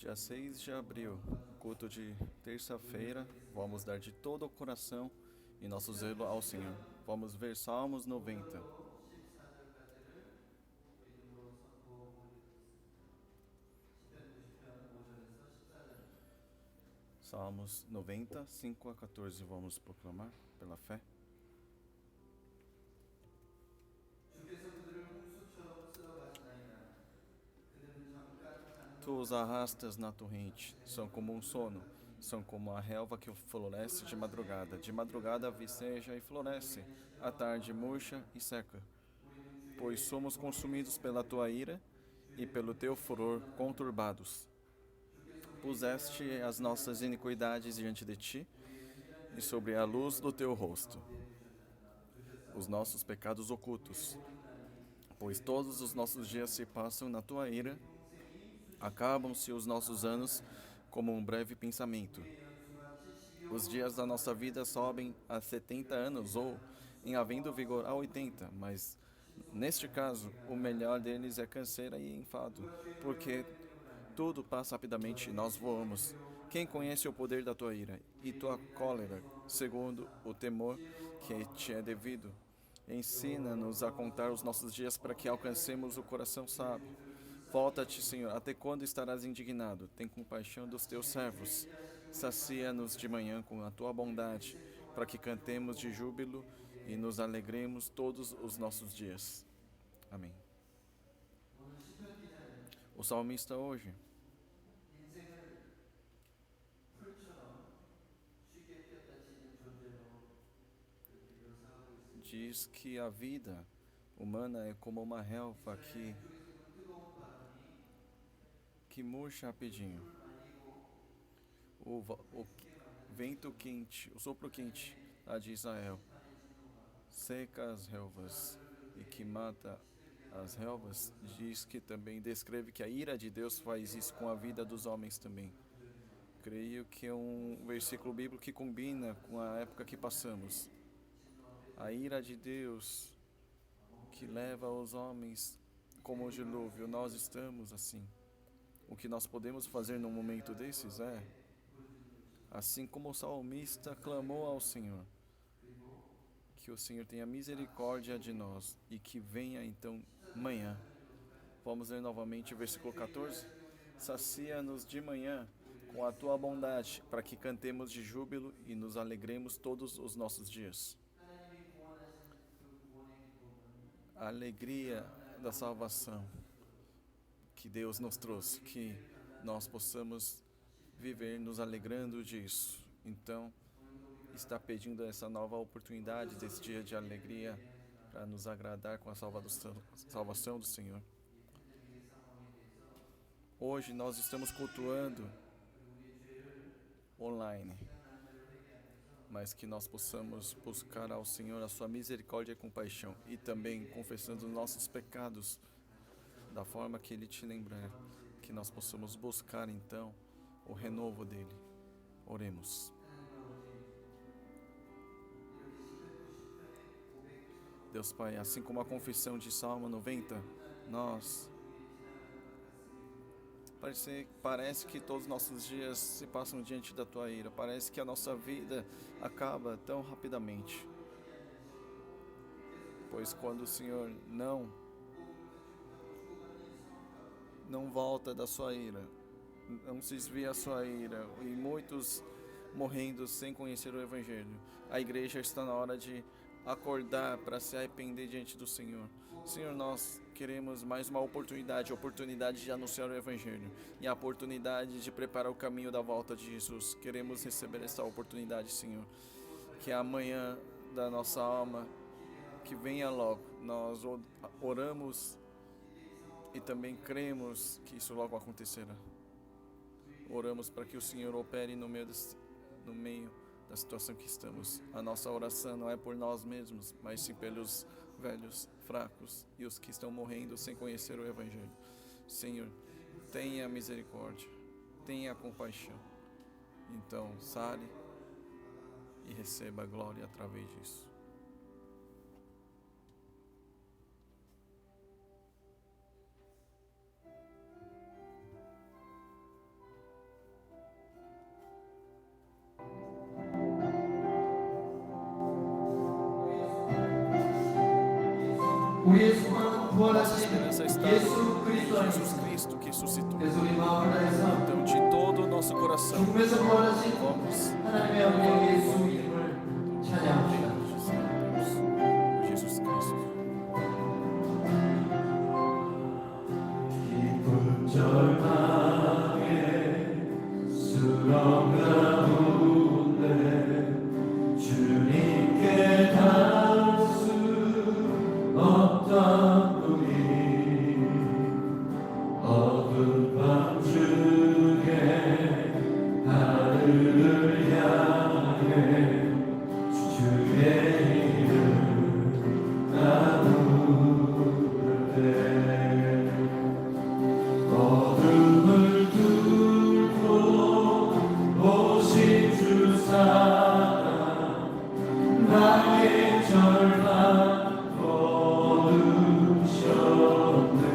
Dia 6 de abril, culto de terça-feira, vamos dar de todo o coração e nosso zelo ao Senhor. Vamos ver Salmos 90. 14절까지를 이름으로 선포 올리겠습니다. 시편 90편 5절에서 14절입니다. Salmos 90, 5 a 14, vamos proclamar pela fé. 주께서 그들을 홍수처럼 쓸어가시나이다. 그들은 잠깐 Tu os arrastas na torrente, são como um sono, são como a relva que floresce de madrugada. De madrugada viceja e floresce, à tarde murcha e seca. Pois somos consumidos pela tua ira e pelo teu furor conturbados. Puseste as nossas iniquidades diante de ti e sobre a luz do teu rosto os nossos pecados ocultos. Pois todos os nossos dias se passam na tua ira, acabam-se os nossos anos como um breve pensamento. Os dias da nossa vida sobem a 70 anos ou, em havendo vigor, a 80, mas neste caso, o melhor deles é canseira e enfado, porque tudo passa rapidamente e nós voamos. Quem conhece o poder da tua ira e tua cólera, segundo o temor que te é devido? Ensina-nos a contar os nossos dias para que alcancemos o coração sábio. Volta-te, Senhor, até quando estarás indignado? Tem compaixão dos teus servos. Sacia-nos de manhã com a tua bondade, para que cantemos de júbilo e nos alegremos todos os nossos dias. Amém. 오늘 시편 기자는 O salmista hoje 인생을 풀처럼 쉽게 뛰었다 치는 존재로 그렇게 묘사하고 있습니다. diz que a vida humana é como uma relva 쪽에서 그 뜨거운 바람이 que murcha rapidinho. 풀을 말리고 O vento quente, o sopro quente lá de Israel, seca as relvas e que mata as relvas, diz que também descreve que a ira de Deus faz isso com a vida dos homens também. Creio que é um versículo bíblico que combina com a época que passamos. A ira de Deus que leva os homens como o dilúvio, nós estamos assim. O que nós podemos fazer num momento desses é, assim como o salmista clamou ao Senhor, que o Senhor tenha misericórdia de nós e que venha então manhã. Vamos ler novamente o versículo 14. Sacia-nos de manhã com a tua bondade, para que cantemos de júbilo e nos alegremos todos os nossos dias. 하나님이 구원하신 그 구원의 기쁨은 A alegria da salvação que Deus nos trouxe, que nós possamos viver nos alegrando disso. Então, está pedindo essa nova oportunidade desse dia de alegria para nos agradar com a salvação do Senhor. Hoje nós estamos cultuando online, mas que nós possamos buscar ao Senhor a sua misericórdia e compaixão e também confessando nossos pecados da forma que Ele te lembrar, que nós possamos buscar então o renovo dele. Oremos. Deus Pai, assim como a confissão de Salmo 90, nós parece que todos os nossos dias se passam diante da Tua ira, parece que a nossa vida acaba tão rapidamente. Pois quando o Senhor não volta da sua ira, não se desvia a sua ira, e muitos morrendo sem conhecer o Evangelho, a igreja está na hora de acordar para se arrepender diante do Senhor. Senhor, nós queremos mais uma oportunidade de anunciar o Evangelho e a oportunidade de preparar o caminho da volta de Jesus. Queremos receber essa oportunidade, Senhor, que é amanhã da nossa alma, que venha logo. Nós oramos e também cremos que isso logo acontecerá. Oramos para que o Senhor opere no meio da situação que estamos. A nossa oração não é por nós mesmos, mas sim pelos velhos, fracos e os que estão morrendo sem conhecer o Evangelho. Senhor, tenha misericórdia, tenha compaixão. Então, sare e receba a glória através disso. 우리의 소망은 Nossa 부활하신 esperança está 예수 그리스도 em 안에 Jesus 있습니다. Cristo que ressuscitou. 그래서 우리 마음을 다해서 Então, de todo o nosso coração, 죽음에서 부활하신 vamos 하나님의 아버지 예수 이름을 찬양합시다. Deus, Jesus Cristo. 깊은 절망에 수렁 가운데 주님께 닿을 수 없던 우리 어두운 밤 중에 하늘을 향해 주의 이름 나누를 때 어둠을 뚫고 오신 주 사랑 나의 절망 거두셨네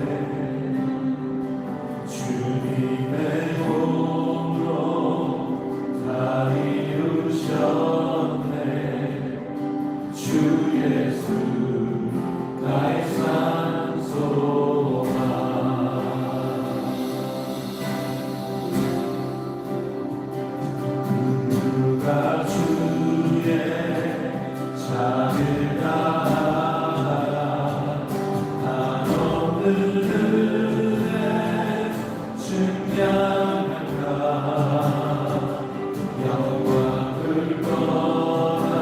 주님의 몸으로 다 이루셨네 주 예수 나의 산소만 누가 주의 잔을 다하라 한없는 은혜 증량한다 영광을 떠나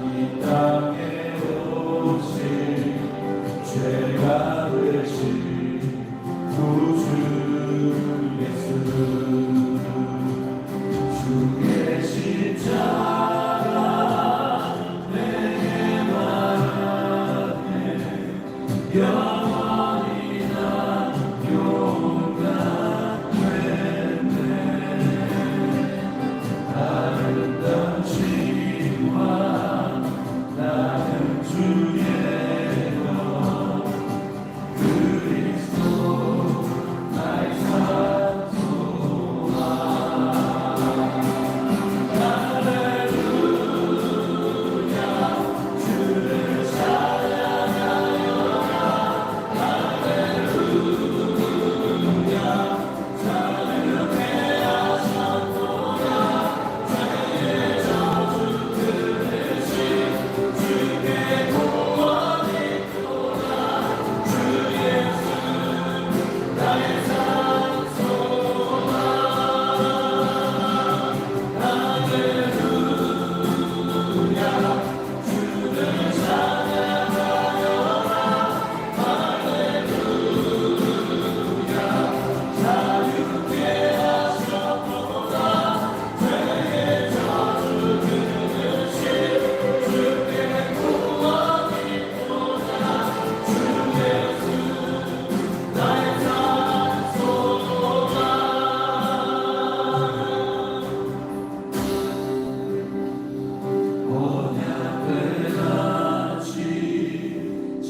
이 땅에 오신 죄가 되신 구주 예수 주의 십자가 내게 말하네 영원히 난 용감했네 아름다운 칭화 나는 주의 것 그리스도 나의 산소만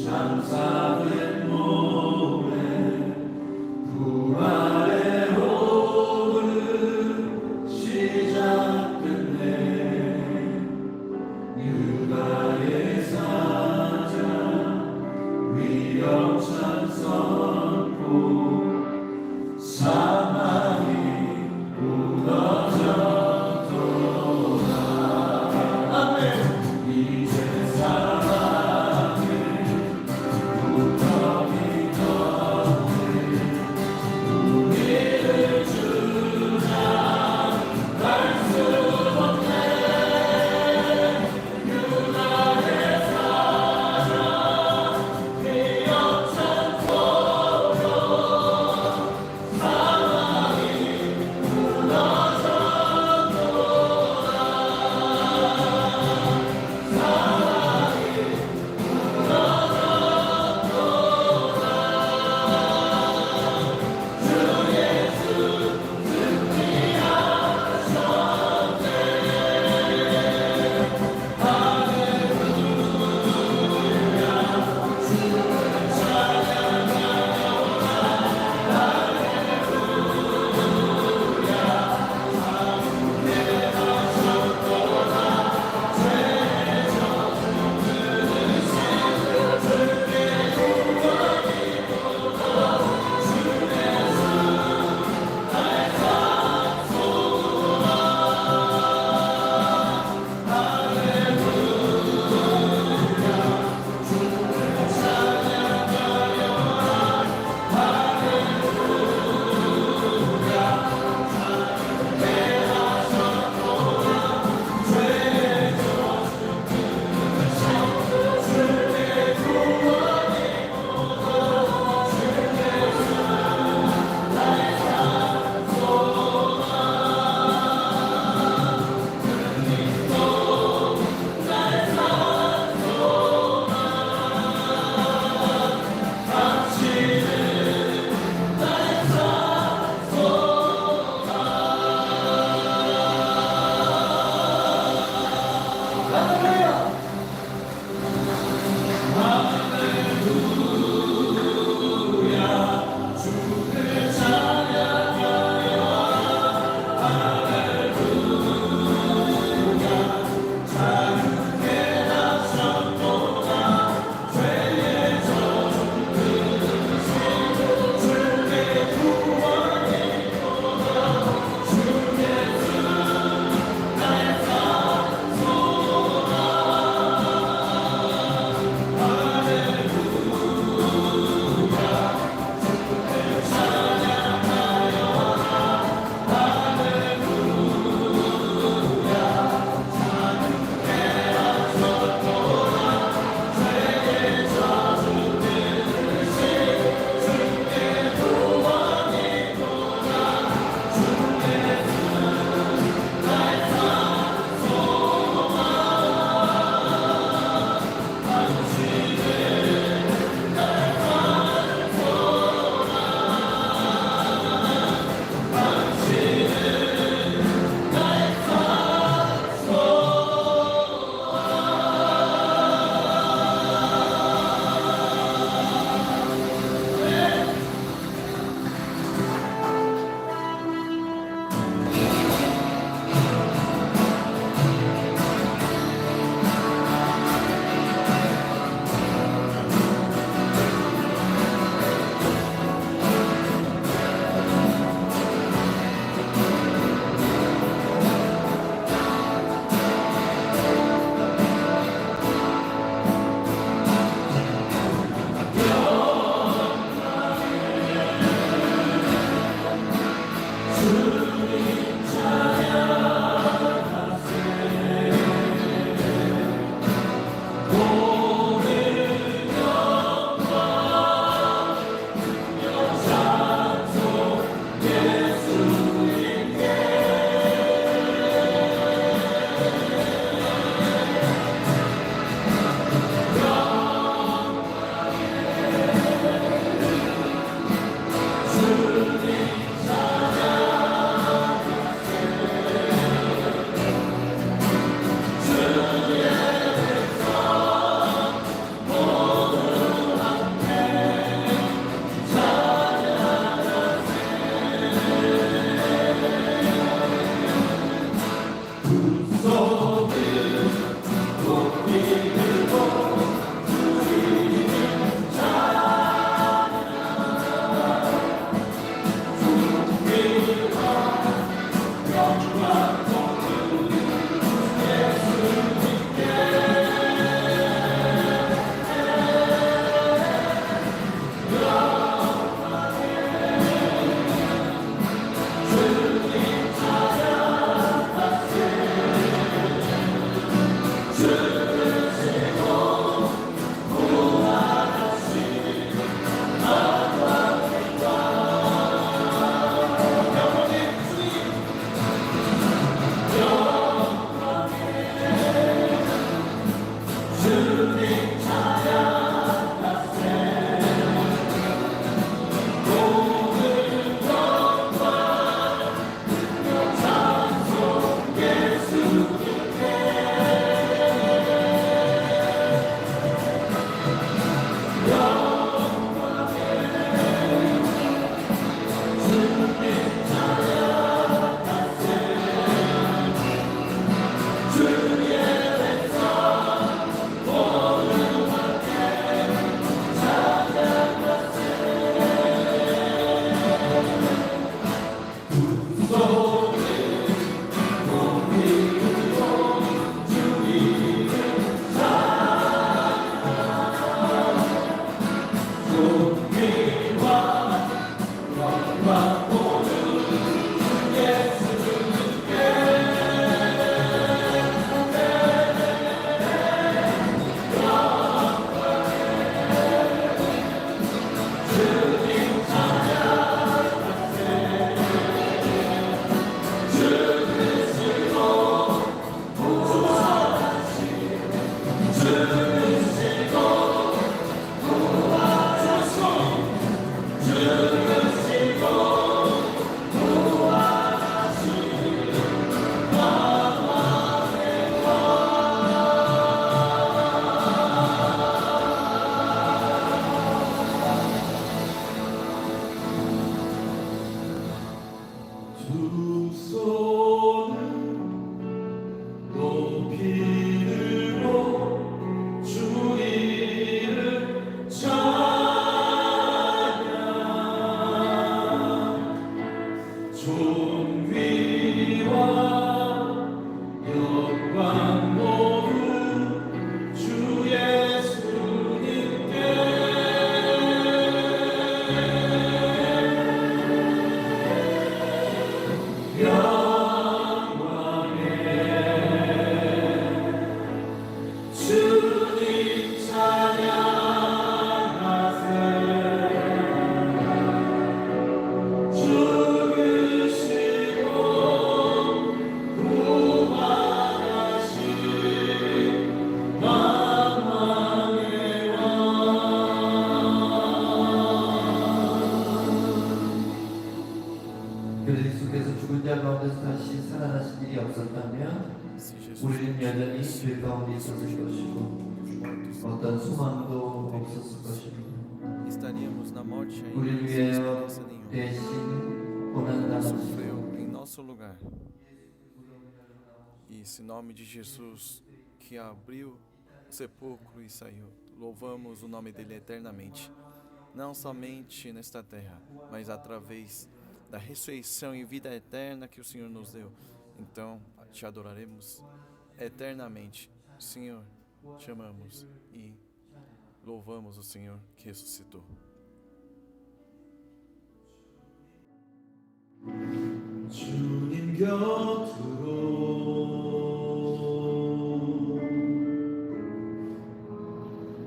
장사된 몸에 부활의 오늘 시작됐네 유다의 사자 위엄찬 선포 사망이 무너졌도다 아멘 이제 사랑해 우리를 주나 알수 없네 유다의 사랑 위엄찬 여전히 죄 가운데 있었을 것이고 어떤 소망도 없었을 것입니다. estaríamos na morte ainda 우리를 sem 위하여 esperança nenhuma. 대신 고난을 당하시고 Sofreu em nosso lugar. E esse nome de Jesus que abriu o sepulcro e saiu, louvamos o nome dele eternamente. Não somente nesta terra, mas através da ressurreição e vida eterna que o Senhor nos deu. Então, te adoraremos eternamente. Senhor, te amamos e louvamos o Senhor que ressuscitou. 주님 곁으로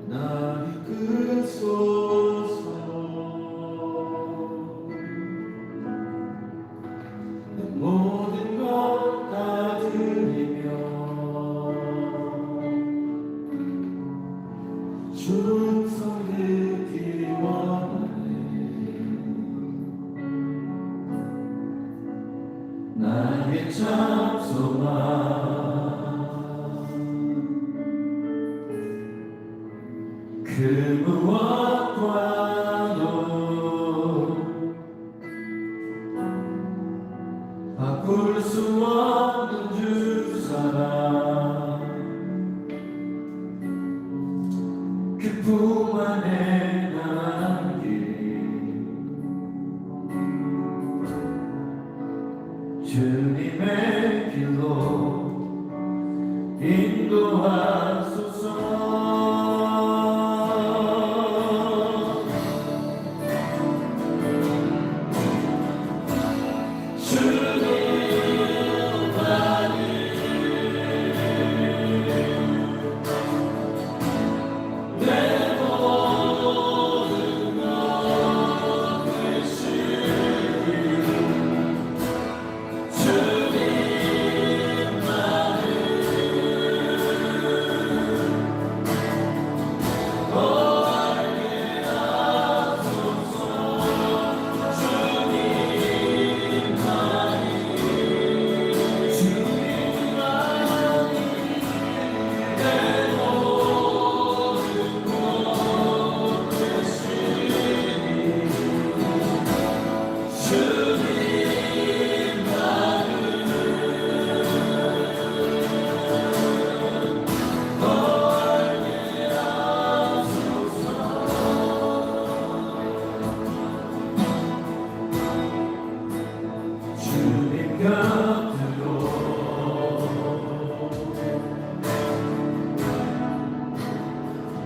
날 이끄소서. 내 모든 것 다 드리며 충성되기 원하네. 나의 참 소망 그 무엇과도 바꿀 수 없는 주 사랑 그 품 안에 남긴 주님의 길로 인도하소서.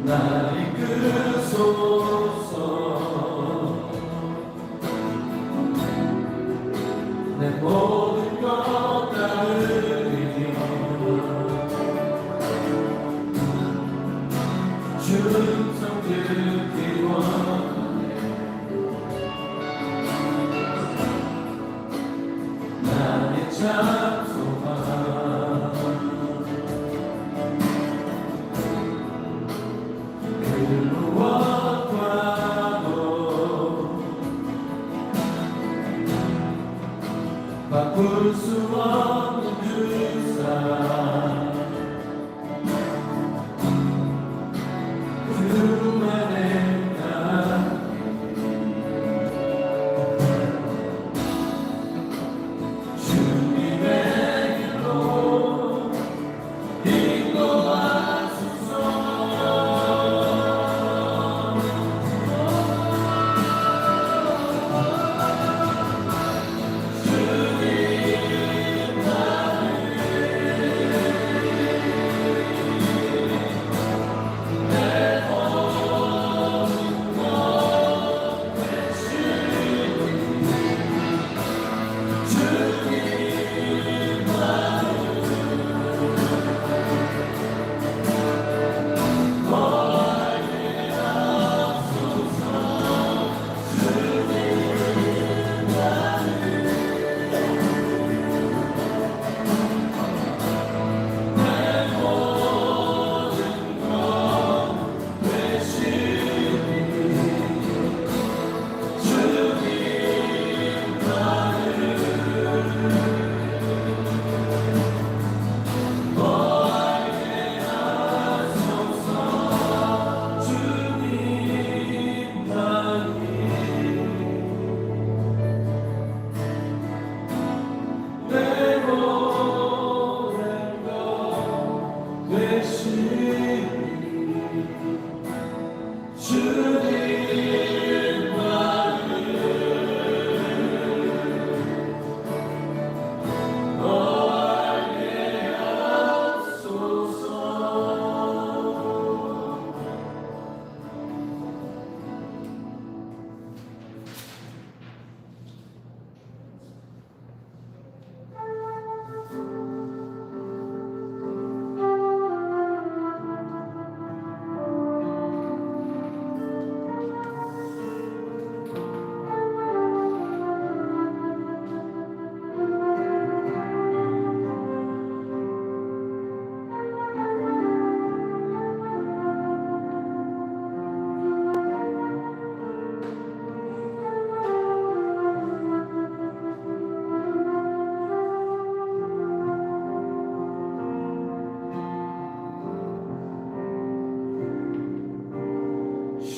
날 이끄소서. 내 모든 것 다 드리며 충성되기 원하네. 나의 참 소망 바꿀 수 없는 주 사랑 그 안에 남긴 주님의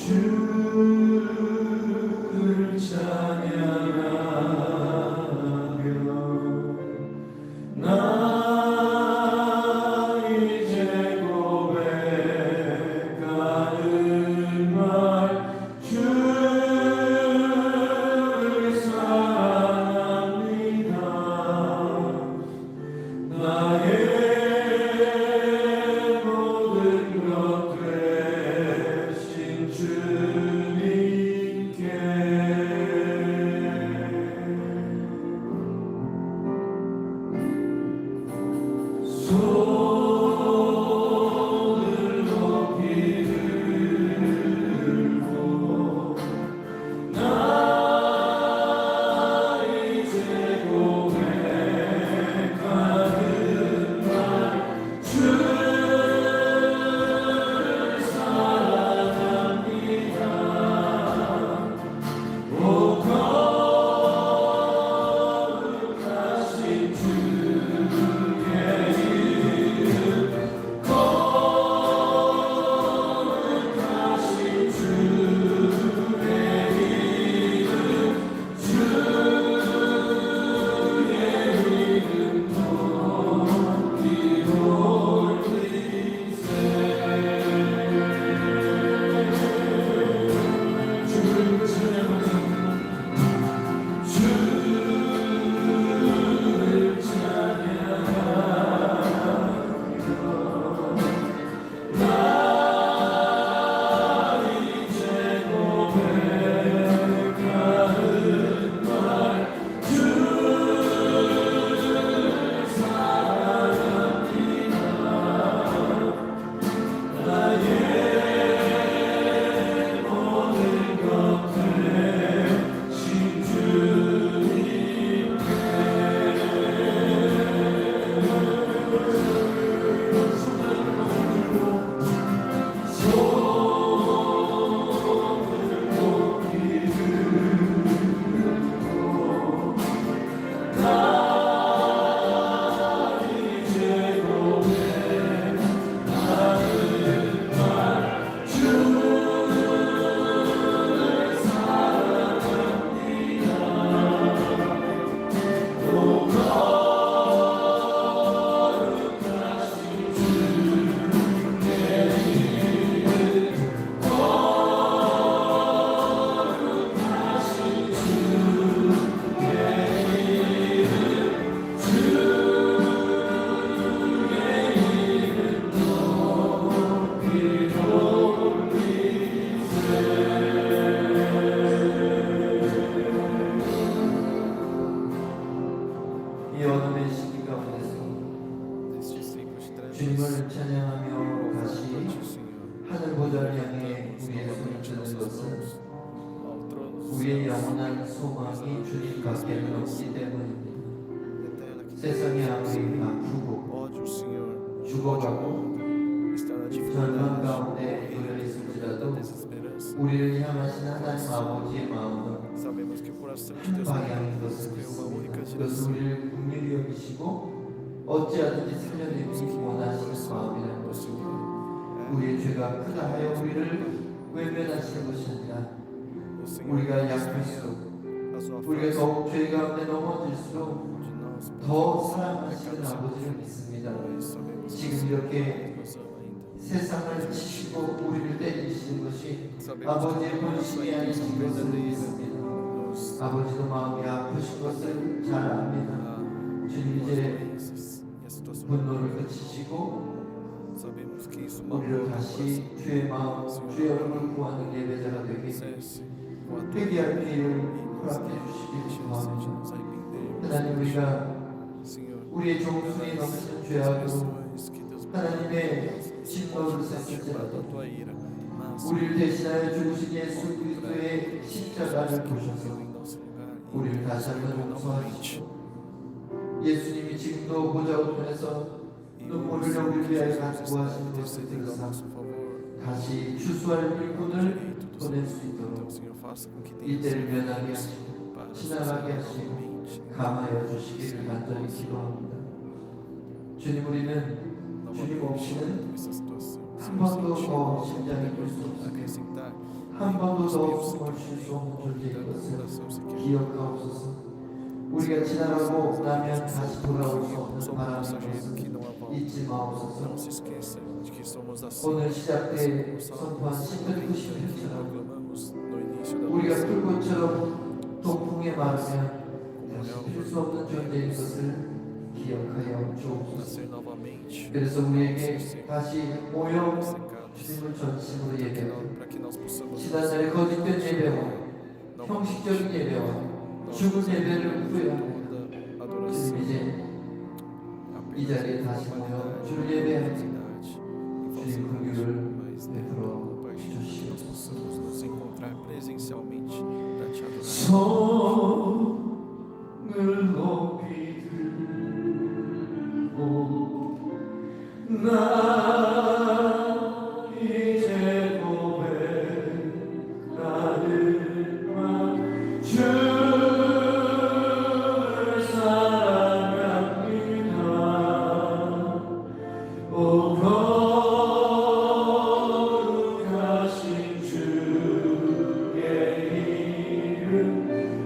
주를 찬양하며 나 이제 고백하는 말 주를 사랑합니다. 나의 모든 것 되신 주님께 손을 높이 들고 나 이제 고백하는 말 주를 사랑합니다. 오 거룩하신 주의 이름 거룩하신 주의 이름 주의 이름 높이 올리세. 주를 찬양하며 주를 찬양하며 나 이제 고백하는 말 주를 사랑합니다. 나의 모든 것 되신 주님께 손을 높이 들고 나 이제 고백하는 말 주를 사랑합니다. 오 거룩하신 주의 이름 거룩하신 주의 이름 주의 이름 높이 올리세. 이 어둠의 시기 가운데서 Nestes tempos de trevas, 주님을 찬양하며 다시 louvamos o Senhor. 하늘 보좌를 향해 우리의 손을 Novamente 드는 nossas 것은 mãos ao trono dos 우리의 céus, 영원한 소망이 주님 밖에는 없기 때문입니다. eterna que 세상이 아무리 아프고 pode o Senhor 죽어가고 está na 절망 dificuldade, 가운데 e 놓여 na 있을지라도 desesperança. 우리를 향하신 하나님 아버지의 마음은 Sabemos que o coração de 한 Deus 방향인 것을 escolheu uma única 믿습니다. 그것은 direção. 우리를 긍휼히 여기시고 어찌하든지 살려내시기 원하시는 마음이라는 O 것입니다. Senhor 우리의 죄가 크다 하여 우리를 외면하시는 것이 아니라 o Senhor 우리가 desvia 약할수록 a sua 우리가 face 더욱 죄 가운데 넘어질수록 de nós, 더 사랑하시는 아버지를 믿습니다. pois sabemos que 지금 o Senhor 이렇게 nos ama ainda. 세상을 치시고 우리를 때리시는 것이 Sabemos 아버지의 que a 본심이 sua intenção 아니신 것을 verdadeira 믿습니다. nos 아버지도 마음이 아프신 것을 잘 압니다. 주님 as 이제 doenças e a situação. 분노를 그치시고 Sabemos que isso 우리를 magoa o 다시 coração. 주의 마음, 주의 얼굴 구하는 예배자가 되게 Cesse com a tua 회개할 기회를 e 허락해 주시기를 nos 구합니다. nos arrepender. 하나님 우리가 Senhor, 우리의 종순이 넘치는 죄악으로 pessoas que Deus 하나님의 진노를 da 샀을지라도 tua ira, mas 우리를 대신하여 죽으신 예수 그리스도의 십자가를 보셔서 em nosso lugar e 우리를 다시 한번 용서하시고 예수님이 지금도 보좌 우편에서 눈물을 우리를 위하여 간구하시는 것을 intercedendo a 들으사 nosso favor. 다시 추수할 일꾼을 보낼 수 있도록 Então, Senhor, faça com que 이 때를 면하게 tenhamos 하시고 para 지나가게 하시고 novamente. 감하여 주시기를 간절히 기도합니다. 주님 우리는 주님 없이는 essa situação. 한 번도 더 심장이 뛸 수 없으며 acrescentar 한 번도 더 Deus 숨을 que 쉴 수 없는 존재인 dá no 것을 coração se quer. 기억하옵소서. 우리가 지나가고 나면 다시 돌아올 수 없는 Somos 바람인 passageiros que 것을 não há volta. 잊지 Não 마옵소서. se esqueça de que somos assim. 오늘 시작 때 Como 선포한 salmos 1090 que 편처럼 proclamamos no início da 우리가 nossa 불꽃처럼 동풍에 마르면 다시 comunhão, 필 수 없는 존재인 것을 기억하여 주옵소서. nascer novamente, 그래서 우리에게 다시 모여 secados, 주님을 전심으로 예배하고 para que nós possamos 지난날의 거짓된 예배와 não 형식적인 예배와 죽은 예배를 후회하고 toda 주님 adoração, 이제 이 자리에 다시 모여 주를 예배하는 주님 그 긍휼을 베풀어 nós 주시옵소서. possamos nos encontrar presencialmente para te adorar. 손을 높이 들고 나 이제 고백하는 주를 사랑합니다. 오 거룩하신 주의 이름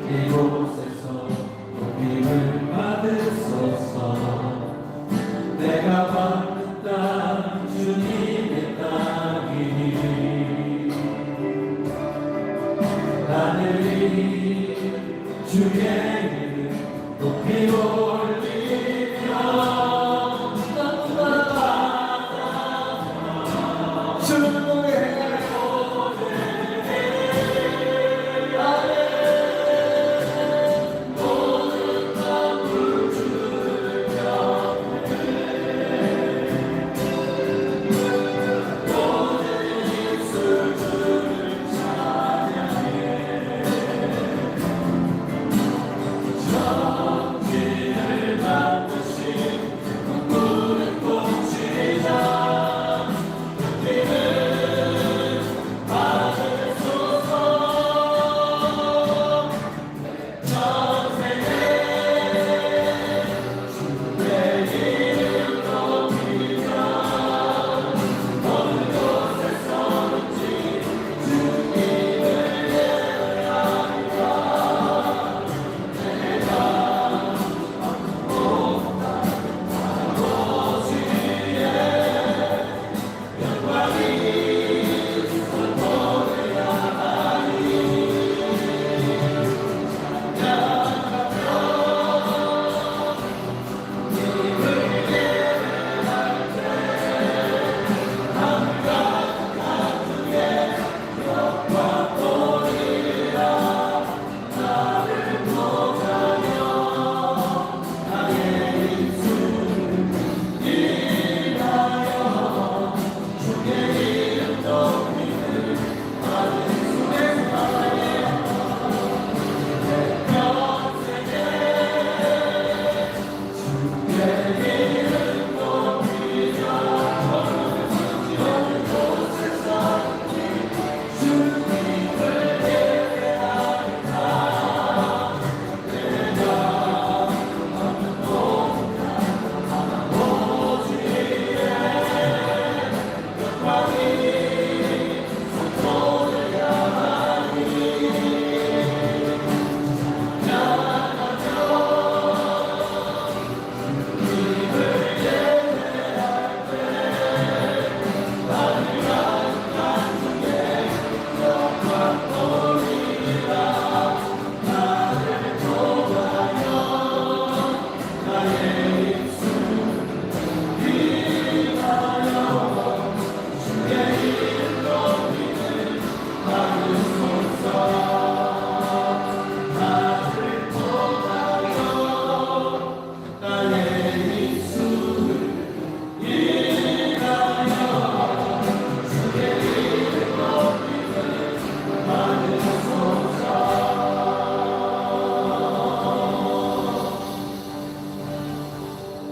이곳에서 높임을 받으소서. 내가 받는 땅 주님의 땅이니 하늘이 주의 이름 높이 올리며 땅과 바다 주는 노래해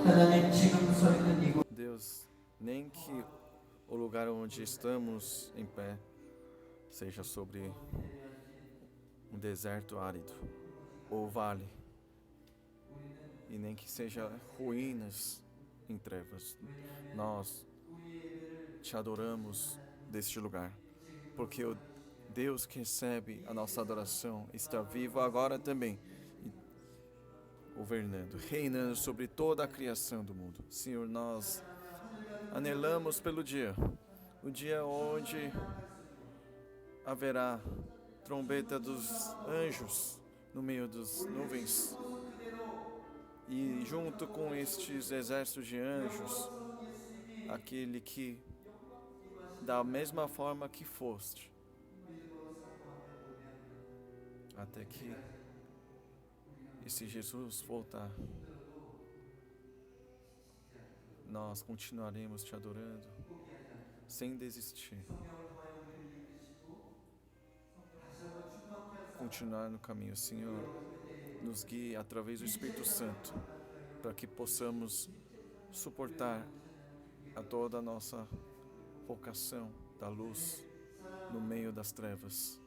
하나님 지금 서 있는 이곳 Deus, nem que o lugar onde estamos em pé seja sobre um deserto árido ou vale, e nem que seja ruínas em trevas. Nós te adoramos deste lugar, porque o Deus que recebe a nossa adoração está vivo agora também, governando, reinando sobre toda a criação do mundo. Senhor, nós anelamos pelo dia, o dia onde haverá trombeta dos anjos no meio das nuvens, e junto com estes exércitos de anjos, aquele que da mesma forma que foste, até que esse Jesus voltar, nós continuaremos te adorando sem desistir, continuar no caminho. Senhor, nos guie através do Espírito Santo, para que possamos suportar a toda a nossa vocação da luz no meio das trevas.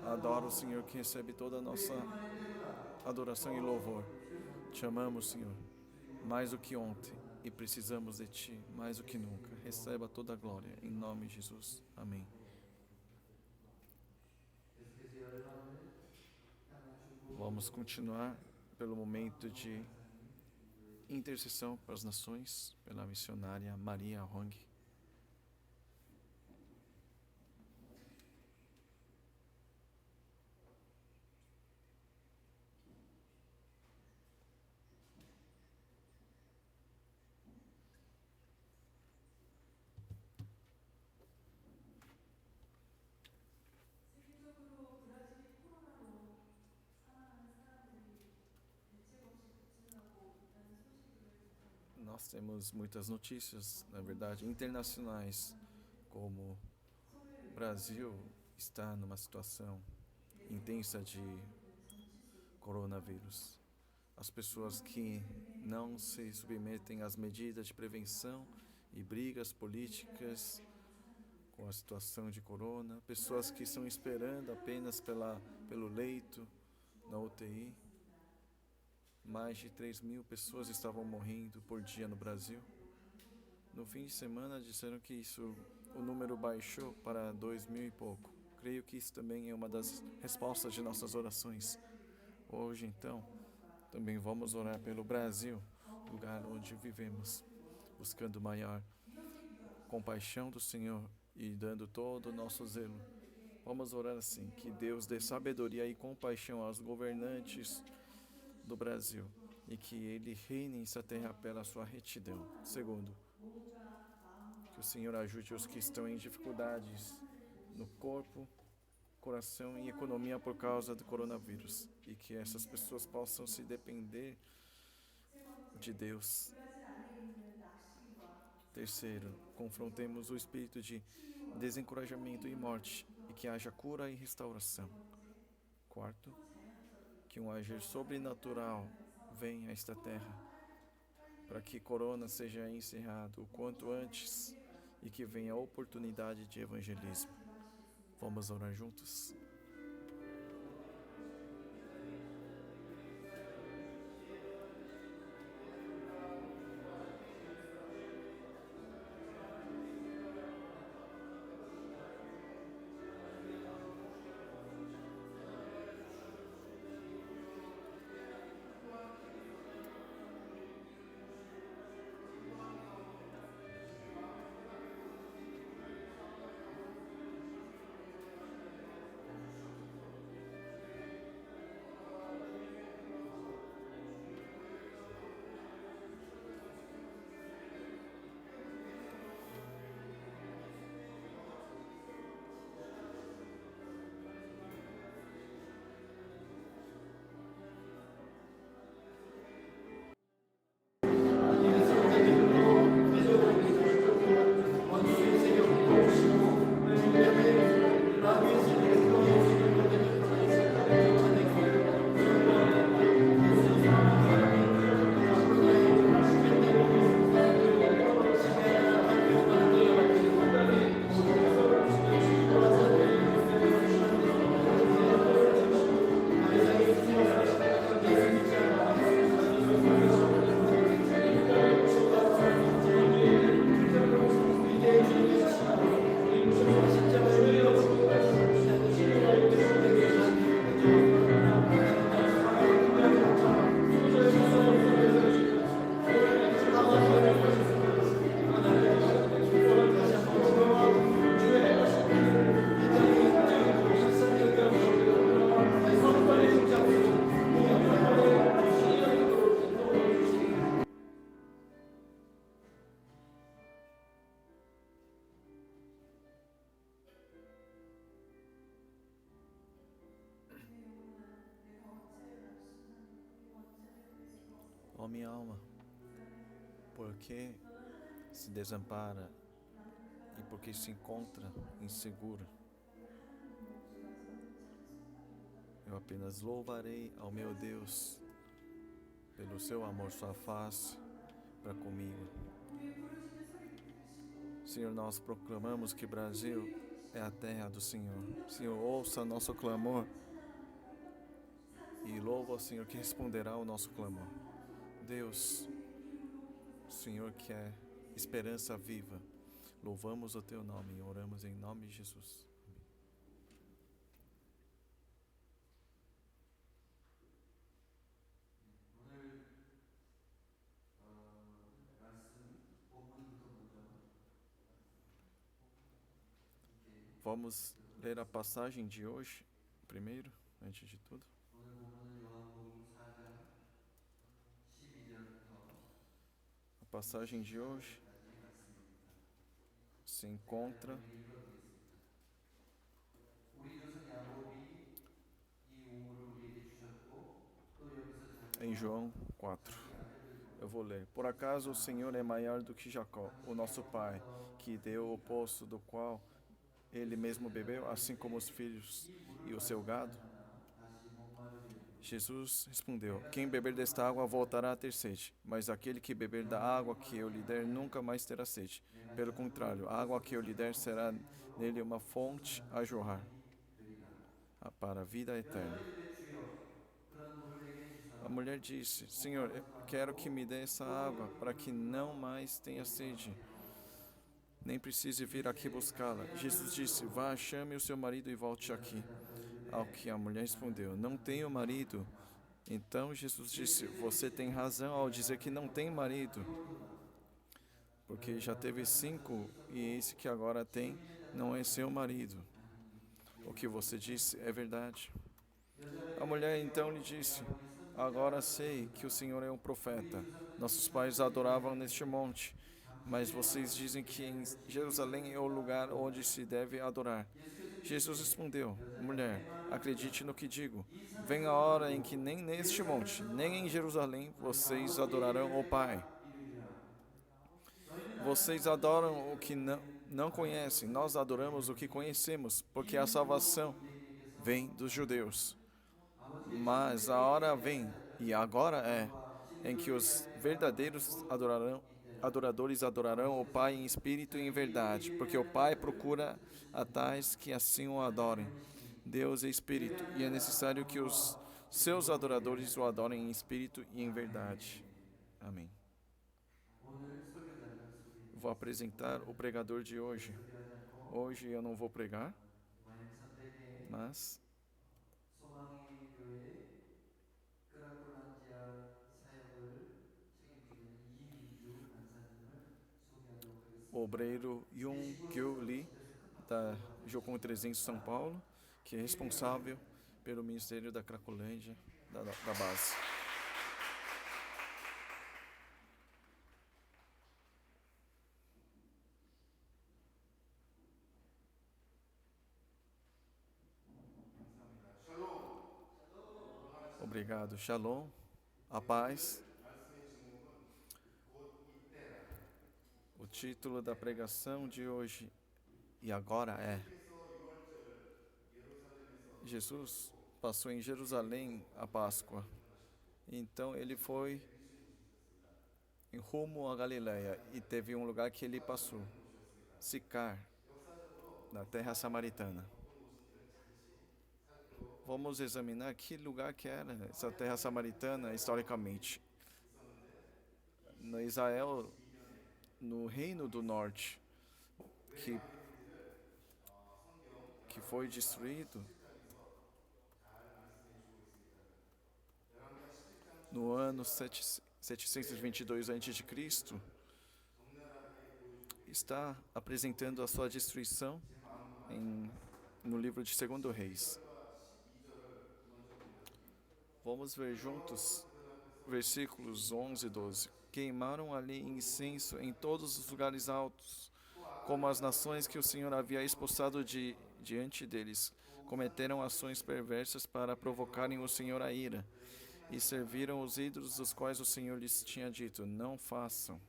Adoro o Senhor que recebe toda a nossa adoração e louvor. Te amamos, Senhor, mais do que ontem, e precisamos de Ti mais do que nunca. Receba toda a glória, em nome de Jesus. Amém. Vamos continuar pelo momento de intercessão para as nações, pela missionária Maria Hong. Nós temos muitas notícias, na verdade, internacionais, como o Brasil está numa situação intensa de coronavírus. As pessoas que não se submetem às medidas de prevenção e brigas políticas com a situação de corona, pessoas que estão esperando apenas pelo leito na UTI. Mais de 3.000 pessoas estavam morrendo por dia no Brasil. No fim de semana disseram que o número baixou para 2.000 e pouco. Creio que isso também é uma das respostas de nossas orações. Hoje, então, também vamos orar pelo Brasil, lugar onde vivemos, buscando maior compaixão do Senhor e dando todo o nosso zelo. Vamos orar assim, que Deus dê sabedoria e compaixão aos governantes do Brasil e que Ele reine essa terra pela sua retidão. Segundo, que o Senhor ajude os que estão em dificuldades no corpo, coração e economia por causa do coronavírus e que essas pessoas possam se depender de Deus. Terceiro, confrontemos o espírito de desencorajamento e morte e que haja cura e restauração. Quarto, que um agir sobrenatural venha a esta terra, para que corona seja encerrado o quanto antes e que venha a oportunidade de evangelismo. Vamos orar juntos? Ó minha alma, por que se desampara e por que se encontra insegura? Eu apenas louvarei ao meu Deus pelo seu amor, sua face para comigo. Senhor, nós proclamamos que Brasil é a terra do Senhor. Senhor, ouça nosso clamor e louva ao Senhor que responderá ao nosso clamor. Deus, o Senhor que é esperança viva, louvamos o teu nome e oramos em nome de Jesus. Vamos ler a passagem de hoje primeiro, antes de tudo. 오늘 본문은 요한복음 4장 12절부터 A passagem de hoje 14절까지의 말씀입니다. se encontra 읽어드리겠습니다. 우리 조상 야곱이 이 우물을 우리에게 주셨고 또 여기서 em João 4. Eu vou ler. Por acaso o Senhor é maior do que Jacó, o nosso pai, que deu o poço do qual ele mesmo bebeu, assim como os filhos e o seu gado? 다시 목마르리니 Jesus respondeu: Quem beber desta água voltará a ter sede, mas aquele que beber da água que eu lhe der nunca mais terá sede. Pelo contrário, a água que eu lhe der será nele uma fonte a jorrar para a vida eterna. 이르되 주여 그런 물을 내게 주사 A mulher disse: Senhor, eu quero que me dê essa água para que não mais tenha sede, nem precise vir aqui buscá-la. Jesus disse: Vá, chame o seu marido e volte aqui. Ao que a mulher respondeu: Não tenho marido. Então Jesus disse: Você tem razão ao dizer que não tem marido, porque já teve 5 e esse que agora tem não é seu marido. O que você disse é verdade. A mulher então lhe disse: Agora sei que o Senhor é um profeta. Nossos pais adoravam neste monte, mas vocês dizem que em Jerusalém é o lugar onde se deve adorar. Jesus respondeu: Mulher, acredite no que digo. Vem a hora em que nem neste monte, nem em Jerusalém, vocês adorarão o Pai. Vocês adoram o que não conhecem, nós adoramos o que conhecemos, porque a salvação vem dos judeus. Mas a hora vem, e agora é, em que os verdadeiros adoradores adorarão o Pai em espírito e em verdade, porque o Pai procura a tais que assim o adorem. Deus é espírito, e é necessário que os seus adoradores o adorem em espírito e em verdade. Amém. 오늘 설교자를 소개해 Vou apresentar o pregador de hoje. Hoje eu não vou pregar, 이번엔 선택의 mas 소망의 교회 크라콜란지아 사역을 책임지고 있는 이민주 간사님을 소개하도록 하겠습니다. o obreiro Yung Kyu Lee, da Jocum 300 São Paulo, que é responsável pelo Ministério da Cracolândia, da base. Obrigado. Shalom. A paz. O título da pregação de hoje, e agora é: Jesus passou em Jerusalém a Páscoa. Então ele foi em rumo a Galileia e teve um lugar que ele passou, Sicar, na terra samaritana. Vamos examinar que lugar que era essa terra samaritana historicamente. No Israel, no Reino do Norte, que foi destruído no ano 722 a.C., está apresentando a sua destruição no livro de 2 Reis. Vamos ver juntos versículos 11 e 12. Queimaram ali incenso em todos os lugares altos, como as nações que o Senhor havia expulsado diante deles. Cometeram ações perversas para provocarem o Senhor a ira, e serviram os ídolos dos quais o Senhor lhes tinha dito: não façam.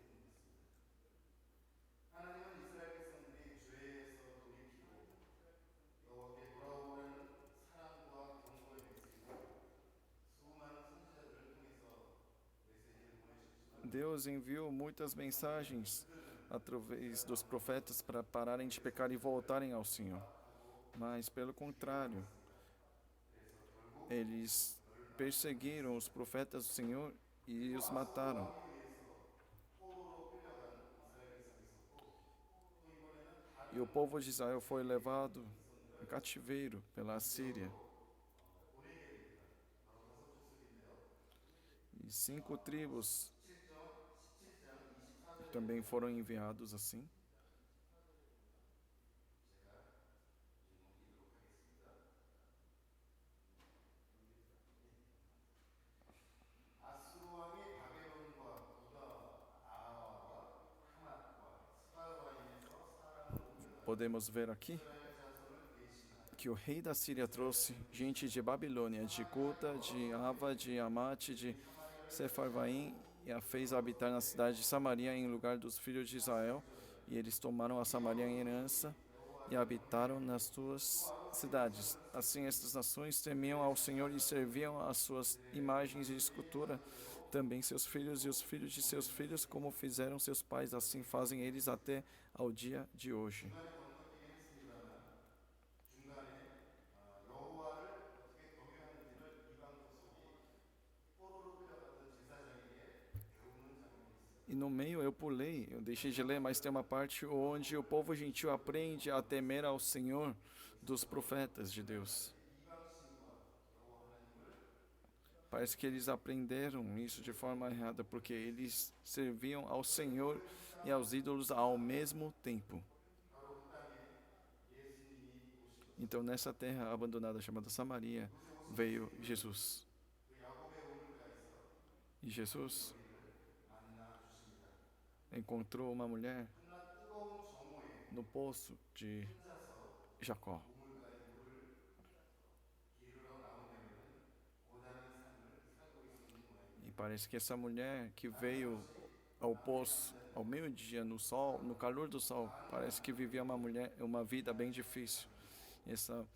하나님은 이스라엘 백성들이 죄에서 돌이키고 여호와께 돌아오는 사랑과 경고의 메시지로 수많은 선지자들을 통해서 메시지를 보내셨지만 Deus enviou muitas mensagens através dos profetas para pararem de pecar e voltarem ao Senhor. Mas, pelo contrário, eles perseguiram os profetas do Senhor e os mataram. 포로로 끌려간 이스라엘 백성이 있었고 또 이번에는 E o povo de Israel foi levado em cativeiro pela Assíria. 보내게 됩니다. 바로 다섯 족속인데요. E 5 tribos 17장 24절 também foram enviados assim. podemos ver aqui que o rei da Síria trouxe gente de Babilônia, de Cuta, de Ava, de Amate, de Sefarvaim, e a fez habitar na cidade de Samaria em lugar dos filhos de Israel, e eles tomaram a Samaria em herança e habitaram nas suas cidades. Assim, estas nações temiam ao Senhor e serviam às suas imagens de escultura, também seus filhos e os filhos de seus filhos, como fizeram seus pais, assim fazem eles até ao dia de hoje. E no meio eu deixei de ler, mas tem uma parte onde o povo gentil aprende a temer ao Senhor dos profetas de Deus. Parece que eles aprenderam isso de forma errada, porque eles serviam ao Senhor e aos ídolos ao mesmo tempo. Então, nessa terra abandonada chamada Samaria, veio Jesus. E Jesus encontrou uma mulher no poço de Jacó. E parece que essa mulher que veio ao poço ao meio-dia, no sol, no calor do sol, parece que vivia uma vida bem difícil. Essa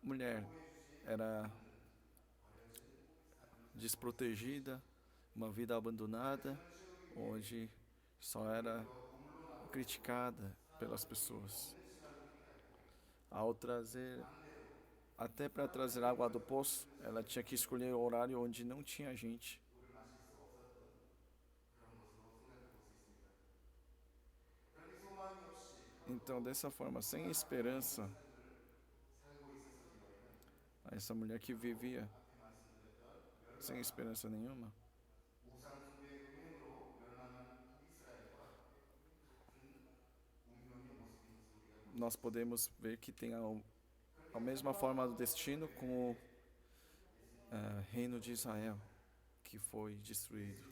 mulher era desprotegida, uma vida abandonada, onde só era criticada pelas pessoas. Até para trazer água do poço, ela tinha que escolher o horário onde não tinha gente. Então, dessa forma, sem esperança, essa mulher que vivia sem esperança nenhuma, nós podemos ver que tem a mesma forma do destino com o reino de Israel, que foi destruído.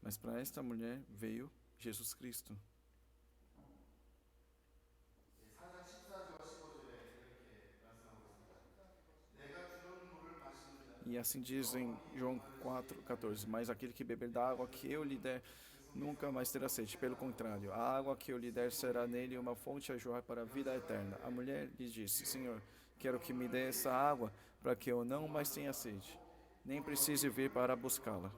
Mas para esta mulher veio Jesus Cristo. E assim diz em João 4,14: mas aquele que beber da água que eu lhe der, nunca mais terá sede. Pelo contrário, a água que eu lhe der será nele uma fonte a jorrar para a vida eterna. A mulher lhe disse: Senhor, quero que me dê essa água, para que eu não mais tenha sede, nem precise vir para buscá-la.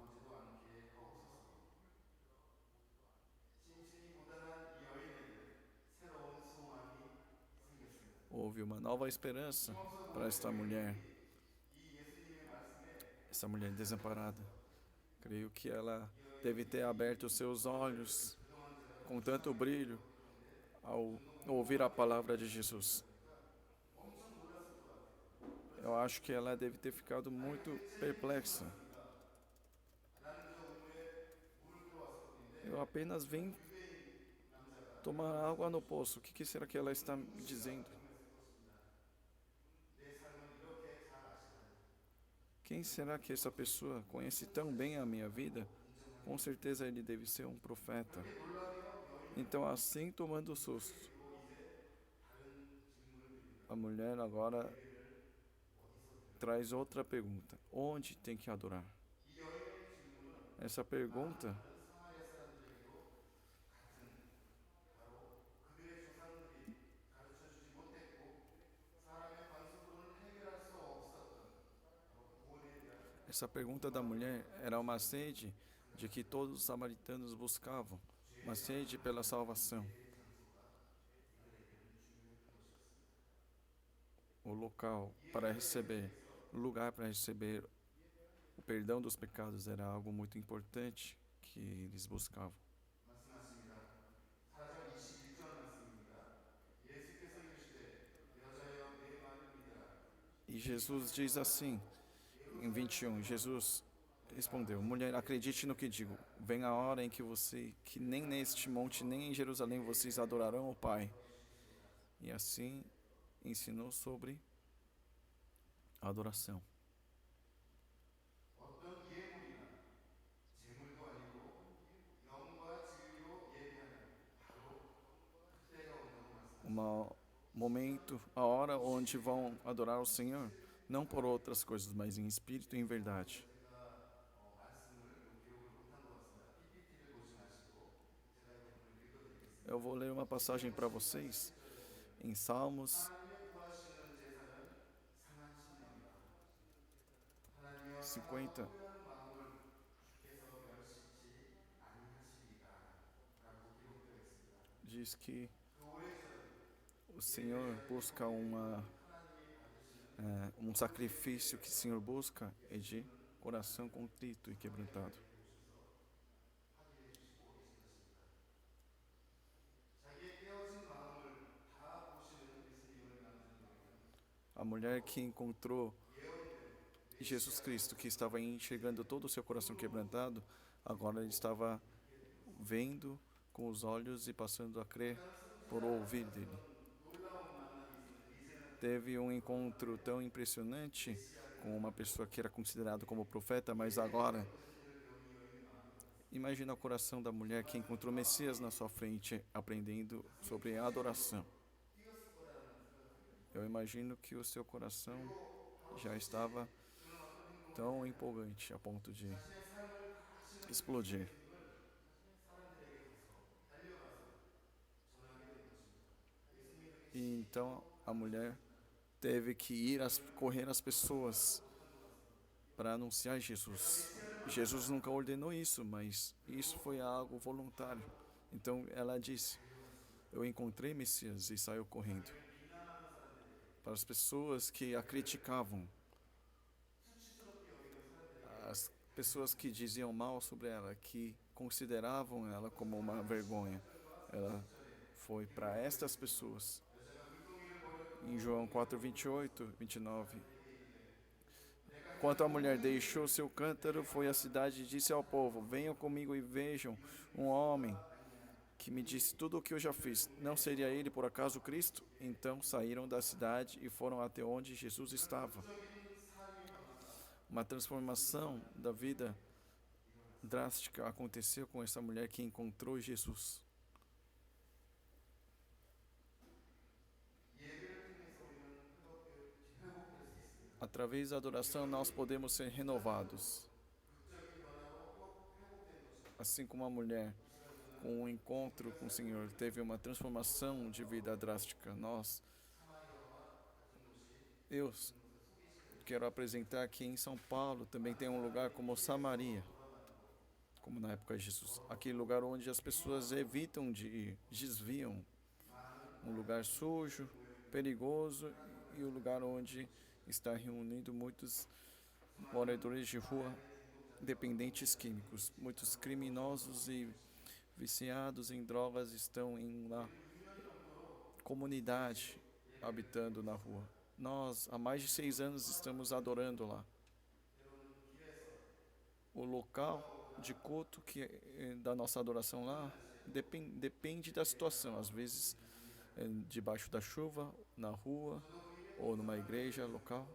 Houve uma nova esperança para esta mulher, essa mulher desamparada. Creio que ela deve ter aberto os seus olhos com tanto brilho ao ouvir a palavra de Jesus. Eu acho que ela deve ter ficado muito perplexa. Eu apenas vim tomar água no poço. O que será que ela está me dizendo? Quem será que essa pessoa conhece tão bem a minha vida? Com certeza ele deve ser um profeta. Então, assim, tomando o susto, a mulher agora traz outra pergunta: onde tem que adorar? Essa pergunta da mulher era uma sede de que todos os samaritanos buscavam, uma sede pela salvação. O lugar para receber o perdão dos pecados era algo muito importante que eles buscavam. E Jesus diz assim, em 21, Jesus respondeu: mulher, acredite no que digo. Vem a hora em que nem neste monte, nem em Jerusalém vocês adorarão o Pai. E assim ensinou sobre a adoração. momento, a hora onde vão adorar o Senhor, não por outras coisas, mas em espírito e em verdade. Eu vou ler uma passagem para vocês em Salmos 50. Diz que o Senhor busca um sacrifício que o Senhor busca é de coração contrito e quebrantado. A mulher que encontrou Jesus Cristo, que estava enxergando todo o seu coração quebrantado, agora ele estava vendo com os olhos e passando a crer por ouvir dele. Teve um encontro tão impressionante com uma pessoa que era considerada como profeta, mas agora imagina o coração da mulher que encontrou Messias na sua frente, aprendendo sobre a adoração. Eu imagino que o seu coração já estava tão empolgante a ponto de explodir. E então a mulher teve que correr às pessoas para anunciar Jesus. Jesus nunca ordenou isso, mas isso foi algo voluntário. Então ela disse: eu encontrei Messias, e saiu correndo. Para as pessoas que a criticavam, as pessoas que diziam mal sobre ela, que consideravam ela como uma vergonha, ela foi para estas pessoas. Em João 4, 28, 29. Quanto a mulher deixou seu cântaro, foi à cidade e disse ao povo: venham comigo e vejam um homem que me disse tudo o que eu já fiz. Não seria ele por acaso Cristo? Então saíram da cidade e foram até onde Jesus estava. Uma transformação da vida drástica aconteceu com essa mulher que encontrou Jesus. Através da adoração nós podemos ser renovados. Assim como a mulher, com o encontro com o Senhor, teve uma transformação de vida drástica. Eu quero apresentar aqui em São Paulo, também tem um lugar como Samaria, como na época de Jesus. Aquele lugar onde as pessoas evitam de ir, desviam. Um lugar sujo, perigoso e o lugar onde está reunindo muitos moradores de rua, dependentes químicos. Muitos criminosos e viciados em drogas estão em uma comunidade habitando na rua. Nós, há mais de 6 anos, estamos adorando lá. O local de culto da nossa adoração lá depende da situação. Às vezes, debaixo da chuva, na rua ou numa igreja local.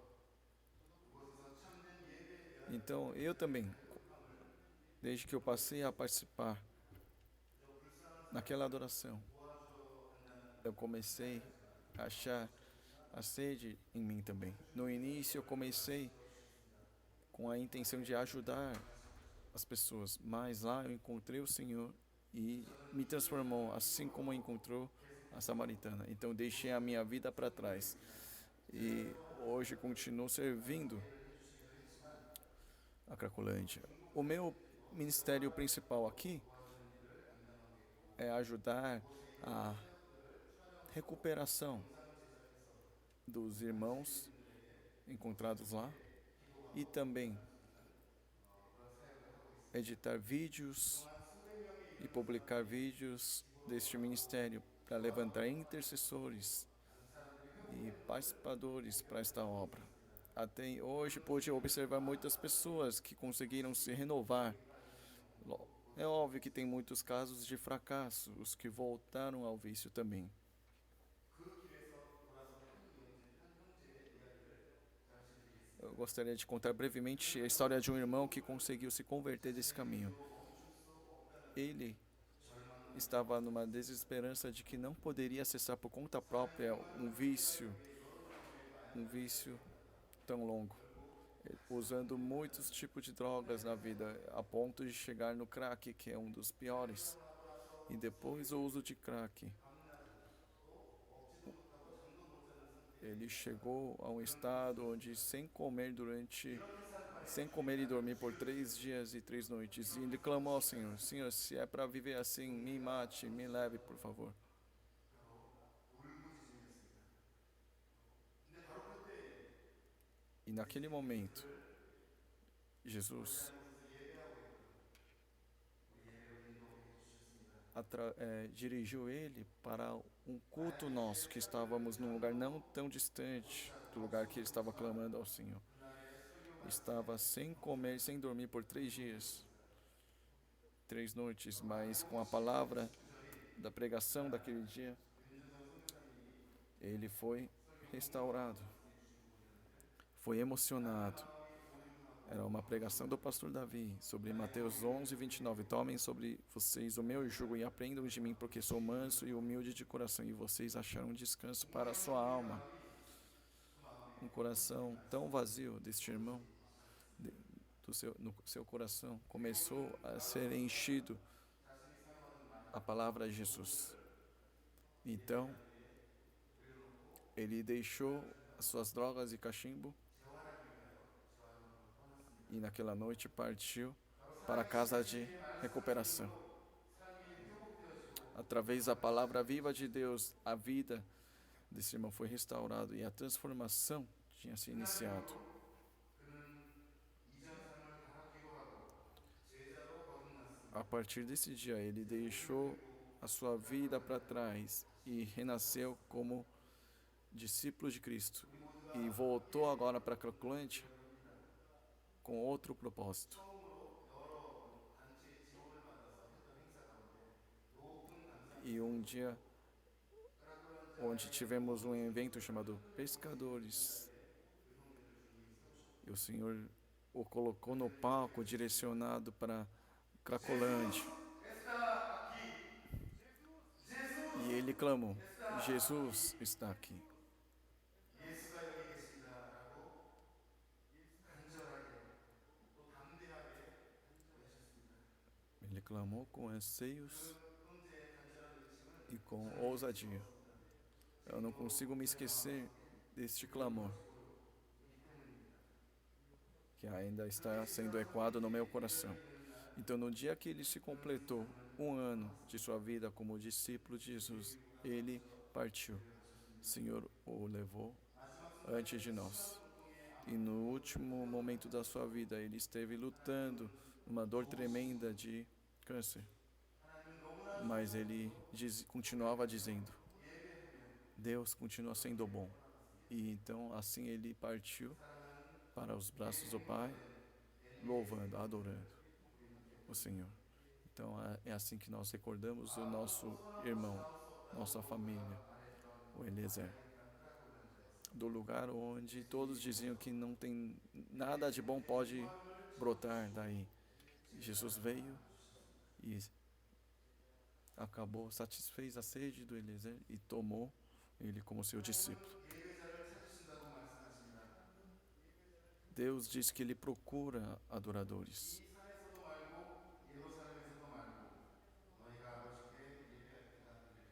Então, eu também, desde que eu passei a participar naquela adoração, eu comecei a achar a sede em mim também. No início eu comecei com a intenção de ajudar as pessoas, mas lá eu encontrei o Senhor e me transformou, assim como encontrou a samaritana. Então deixei a minha vida para trás e hoje continuo servindo a Cracolândia. O meu ministério principal aqui é ajudar a recuperação dos irmãos encontrados lá e também editar vídeos e publicar vídeos deste ministério para levantar intercessores e participadores para esta obra. Até hoje pude observar muitas pessoas que conseguiram se renovar. É óbvio que tem muitos casos de fracasso, os que voltaram ao vício também. Eu gostaria de contar brevemente a história de um irmão que conseguiu se converter desse caminho. Ele estava numa desesperança de que não poderia cessar por conta própria um vício tão longo, usando muitos tipos de drogas na vida, a ponto de chegar no crack, que é um dos piores. E depois o uso de crack, ele chegou a um estado onde sem comer e dormir por 3 dias e 3 noites. E ele clamou ao Senhor: Senhor, se é para viver assim, me mate, me leve, por favor. E naquele momento, Jesus dirigiu ele para um culto nosso, que estávamos num lugar não tão distante do lugar que ele estava clamando ao Senhor. Estava sem comer, sem dormir por 3 dias, 3 noites, mas com a palavra da pregação daquele dia, ele foi restaurado, foi emocionado. Era uma pregação do pastor Davi sobre Mateus 11:29. Tomem sobre vocês o meu jugo e aprendam de mim, porque sou manso e humilde de coração, e vocês acharão descanso para a sua alma. Um coração tão vazio deste irmão, no seu coração, começou a ser enchido a palavra de Jesus. Então, ele deixou as suas drogas e cachimbo e naquela noite partiu para a casa de recuperação. Através da palavra viva de Deus, a vida desse irmão foi restaurada e a transformação tinha se iniciado. A partir desse dia, ele deixou a sua vida para trás e renasceu como discípulo de Cristo e voltou agora para Cracolândia com outro propósito. E um dia onde tivemos um evento chamado Pescadores, e o Senhor o colocou no palco direcionado para Cracolândia. E ele clamou: Jesus está aqui. Ele clamou com anseios e com ousadia. Eu não consigo me esquecer deste clamor, que ainda está sendo ecoado no meu coração. Então, no dia que ele se completou 1 ano de sua vida como discípulo de Jesus, ele partiu. O Senhor o levou antes de nós. E no último momento da sua vida, ele esteve lutando uma dor tremenda de câncer. Mas ele continuava dizendo: Deus continua sendo bom. E então assim ele partiu para os braços do Pai, louvando, adorando o Senhor. Então é assim que nós recordamos o nosso irmão, nossa família, o Eliezer. Do lugar onde todos diziam que não tem nada de bom pode brotar daí. Jesus veio e satisfez a sede do Eliezer e tomou ele como seu discípulo. Deus diz que ele procura adoradores.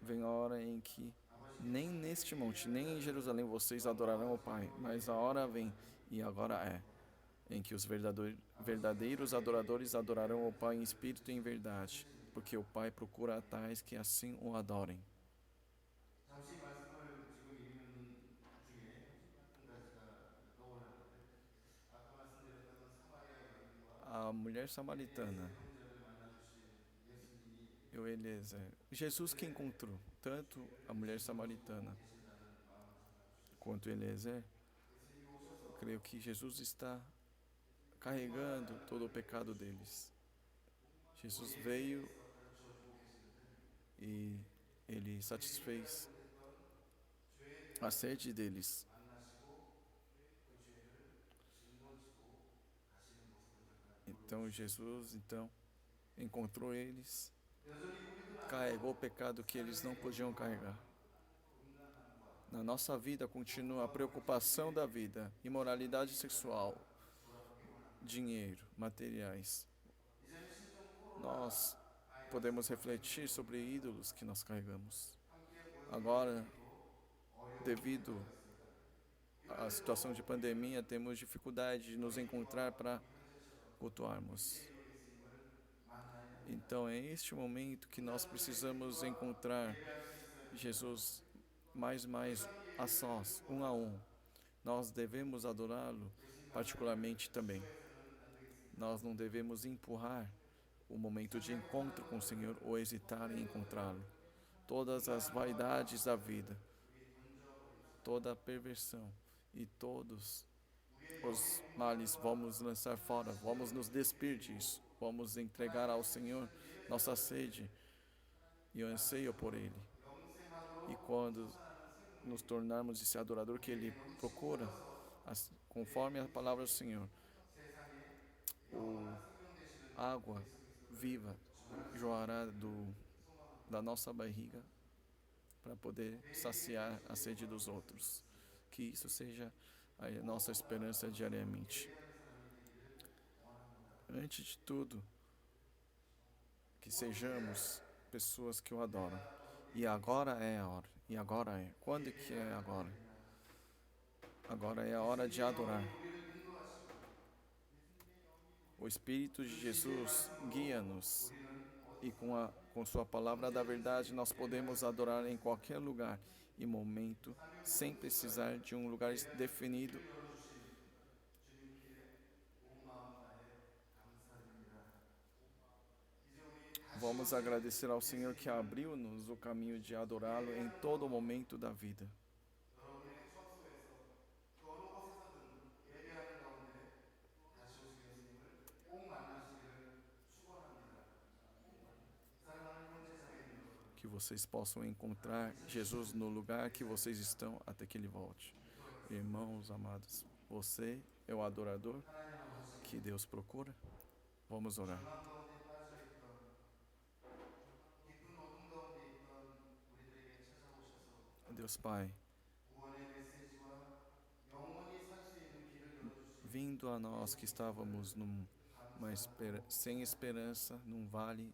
Vem a hora em que nem neste monte, nem em Jerusalém vocês adorarão o Pai, mas a hora vem, e agora é, em que os verdadeiros adoradores adorarão o Pai em espírito e em verdade, porque o Pai procura tais que assim o adorem. A mulher samaritana, o Eliezer, Jesus que encontrou tanto a mulher samaritana quanto Eliezer. Creio que Jesus está carregando todo o pecado deles. Jesus veio e ele satisfez a sede deles. Então Jesus encontrou eles carregou o pecado que eles não podiam carregar. Na nossa vida continua a preocupação da vida, imoralidade sexual, dinheiro, materiais. Nós podemos refletir sobre ídolos que nós carregamos. Agora, devido à situação de pandemia, temos dificuldade de nos encontrar para cultuarmos. Então é este momento que nós precisamos encontrar Jesus mais a sós, um a um. Nós devemos adorá-lo particularmente também. Nós não devemos empurrar o momento de encontro com o Senhor ou hesitar em encontrá-lo. Todas as vaidades da vida, toda a perversão e todos os males vamos lançar fora, vamos nos despir disso, vamos entregar ao Senhor nossa sede e o anseio por Ele. E quando nos tornarmos esse adorador que Ele procura, conforme a palavra do Senhor, a água viva jorrará da nossa barriga para poder saciar a sede dos outros. Que isso seja a nossa esperança diariamente. Antes de tudo, que sejamos pessoas que o adoram. E agora é a hora. E agora é. Quando que é agora? Agora é a hora de adorar. O Espírito de Jesus guia-nos. E com sua palavra da verdade nós podemos adorar em qualquer lugar e momento, sem precisar de um lugar definido. Vamos agradecer ao Senhor que abriu-nos o caminho de adorá-lo em todo momento da vida. Que vocês possam encontrar Jesus no lugar que vocês estão até que Ele volte. Irmãos amados, você é o adorador que Deus procura? Vamos orar. Deus Pai, vindo a nós que estávamos sem esperança, num vale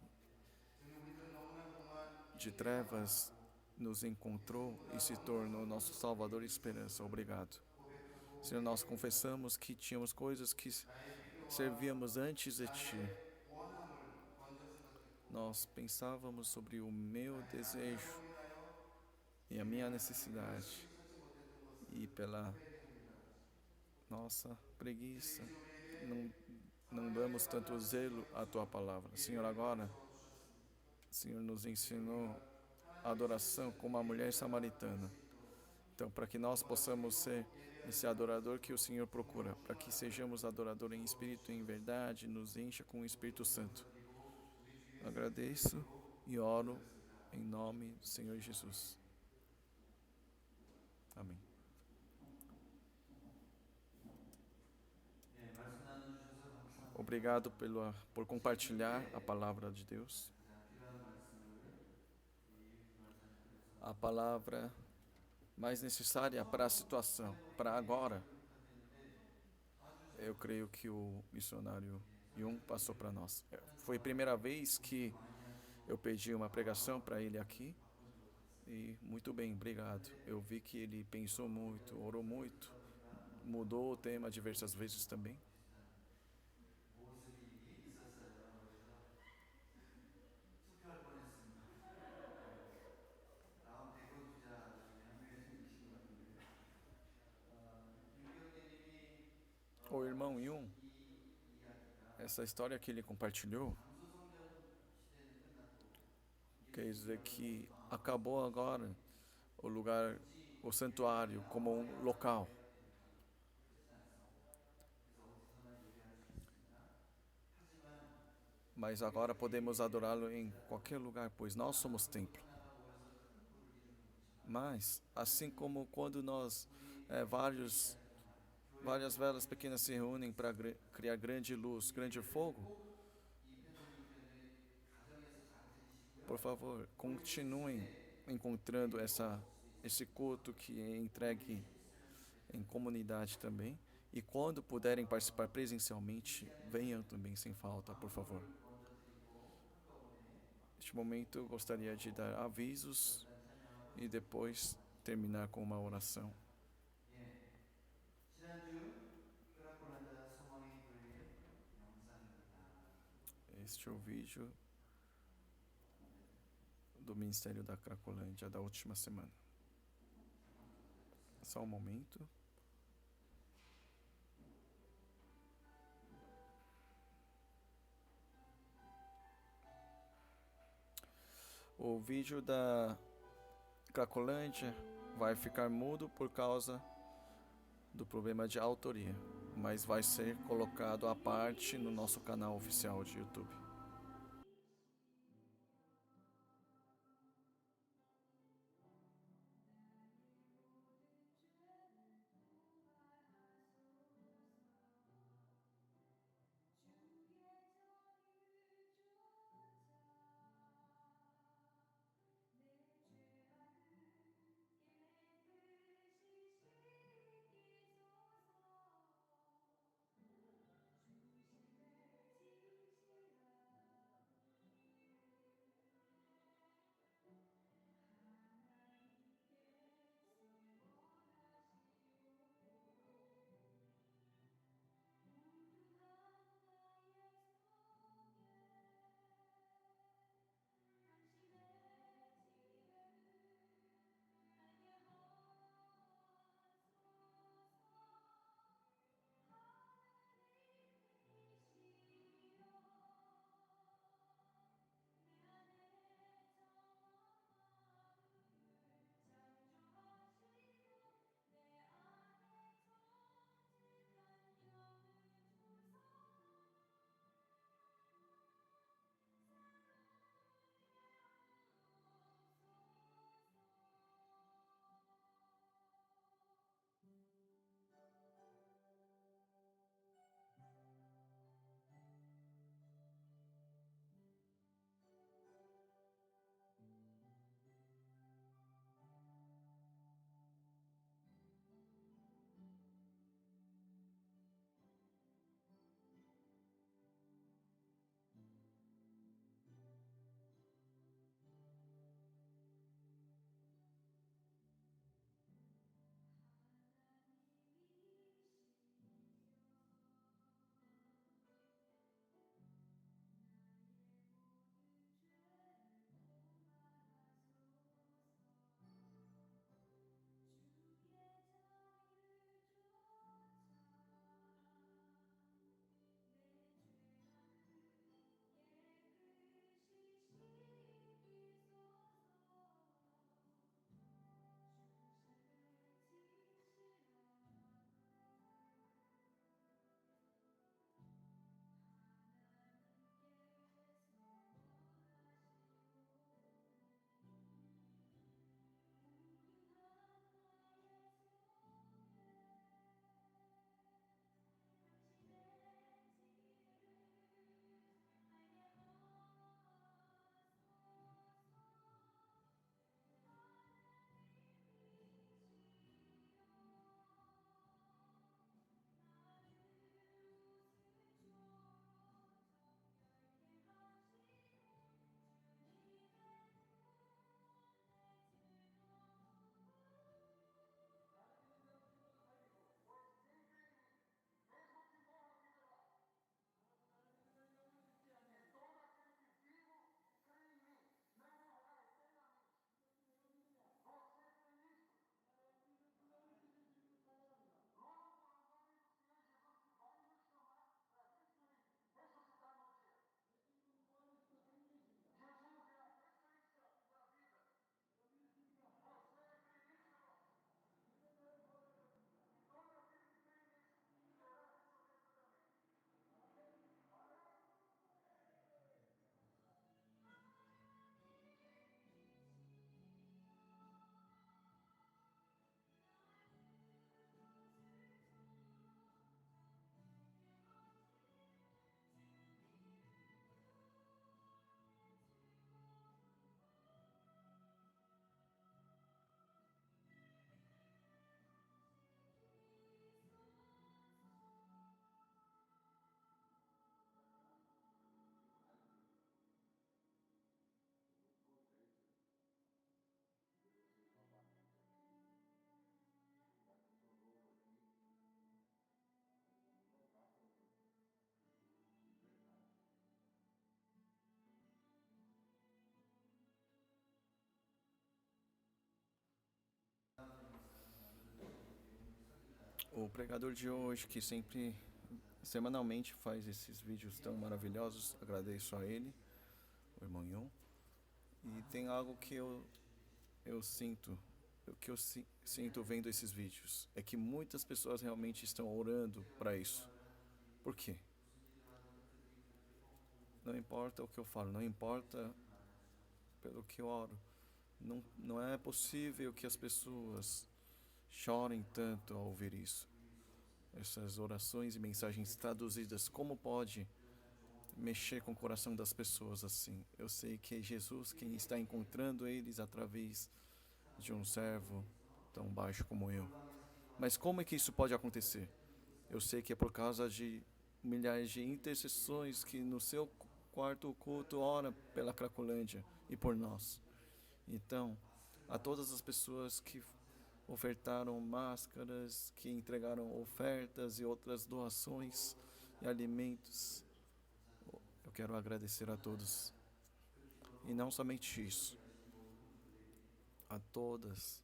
de trevas, nos encontrou e se tornou nosso Salvador e esperança. Obrigado. Senhor, nós confessamos que tínhamos coisas que servíamos antes de Ti. Nós pensávamos sobre o meu desejo e a minha necessidade, e pela nossa preguiça não damos tanto zelo à Tua palavra. Senhor, agora, Senhor nos ensinou a adoração como a mulher samaritana. Então, para que nós possamos ser esse adorador que o Senhor procura, para que sejamos adorador em espírito e em verdade, nos encha com o Espírito Santo. Agradeço e oro em nome do Senhor Jesus. Amém. Obrigado por compartilhar a palavra de Deus. A palavra mais necessária para a situação, para agora. Eu creio que o missionário Jung passou para nós. Foi a primeira vez que eu pedi uma pregação para ele aqui. E muito bem, obrigado. Eu vi que ele pensou muito, orou muito, mudou o tema diversas vezes também. O irmão Jung, essa história que ele compartilhou, quer dizer que acabou agora o santuário como um local. Mas agora podemos adorá-lo em qualquer lugar, pois nós somos templo. Mas, assim como quando nós, várias velas pequenas se reúnem para criar grande luz, grande fogo, Por favor, continuem encontrando esse culto que é entregue em comunidade também. E quando puderem participar presencialmente, venham também sem falta, por favor. Neste momento, eu gostaria de dar avisos e depois terminar com uma oração. 예. 지난주 크라콜란다 소망의 교회의 영상입니다. Este é o vídeo do Ministério da Cracolândia da última semana. Só um momento. O vídeo da Cracolândia vai ficar mudo por causa do problema de autoria, mas vai ser colocado à parte no nosso canal oficial de YouTube. O pregador de hoje, que sempre, semanalmente, faz esses vídeos tão maravilhosos, agradeço a ele, o irmão Yun. E tem algo que eu sinto, sinto vendo esses vídeos, é que muitas pessoas realmente estão orando para isso. Por quê? Não importa o que eu falo, não importa pelo que eu oro. Não é possível que as pessoas chorem tanto ao ouvir isso. Essas orações e mensagens traduzidas, como pode mexer com o coração das pessoas assim? Eu sei que é Jesus quem está encontrando eles através de um servo tão baixo como eu. Mas como é que isso pode acontecer? Eu sei que é por causa de milhares de intercessões que no seu quarto oculto ora pela Cracolândia e por nós. Então, a todas as pessoas que ofertaram máscaras, que entregaram ofertas e outras doações e alimentos, eu quero agradecer a todos. E não somente isso, a todas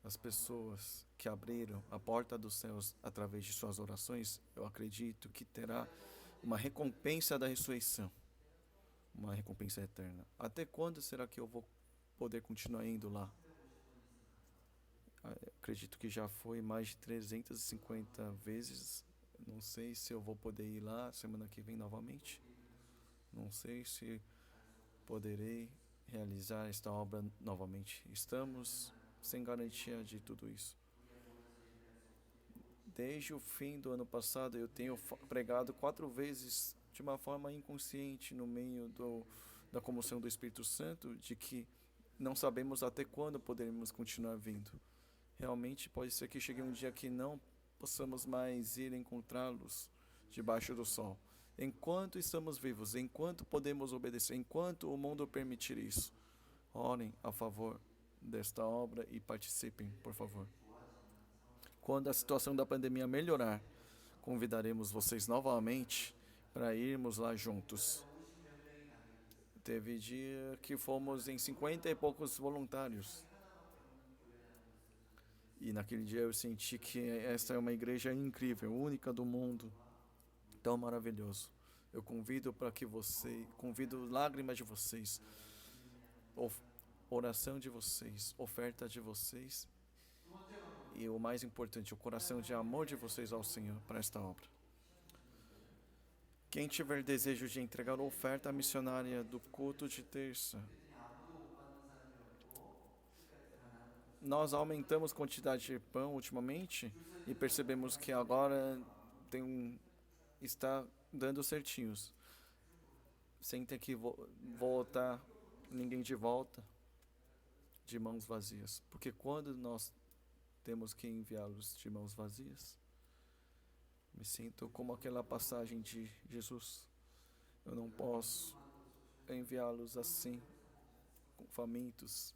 as pessoas que abriram a porta dos céus através de suas orações, eu acredito que terá uma recompensa da ressurreição, uma recompensa eterna. Até quando será que eu vou poder continuar indo lá? Acredito que já foi mais de 350 vezes. Não sei se eu vou poder ir lá semana que vem novamente. Não sei se poderei realizar esta obra novamente. Estamos sem garantia de tudo isso. Desde o fim do ano passado, eu tenho pregado 4 vezes de uma forma inconsciente no meio da comoção do Espírito Santo, de que não sabemos até quando poderemos continuar vindo. Realmente pode ser que chegue um dia que não possamos mais ir encontrá-los debaixo do sol. Enquanto estamos vivos, enquanto podemos obedecer, enquanto o mundo permitir isso, orem a favor desta obra e participem, por favor. Quando a situação da pandemia melhorar, convidaremos vocês novamente para irmos lá juntos. Teve dia que fomos em 50 e poucos voluntários. E naquele dia eu senti que esta é uma igreja incrível, única do mundo, tão maravilhoso. Eu convido convido lágrimas de vocês, oração de vocês, oferta de vocês e o mais importante, o coração de amor de vocês ao Senhor para esta obra. Quem tiver desejo de entregar oferta missionária do culto de terça, nós aumentamos a quantidade de pão ultimamente e percebemos que agora está dando certinhos, sem ter que voltar ninguém de volta de mãos vazias. Porque quando nós temos que enviá-los de mãos vazias, me sinto como aquela passagem de Jesus. Eu não posso enviá-los assim, famintos.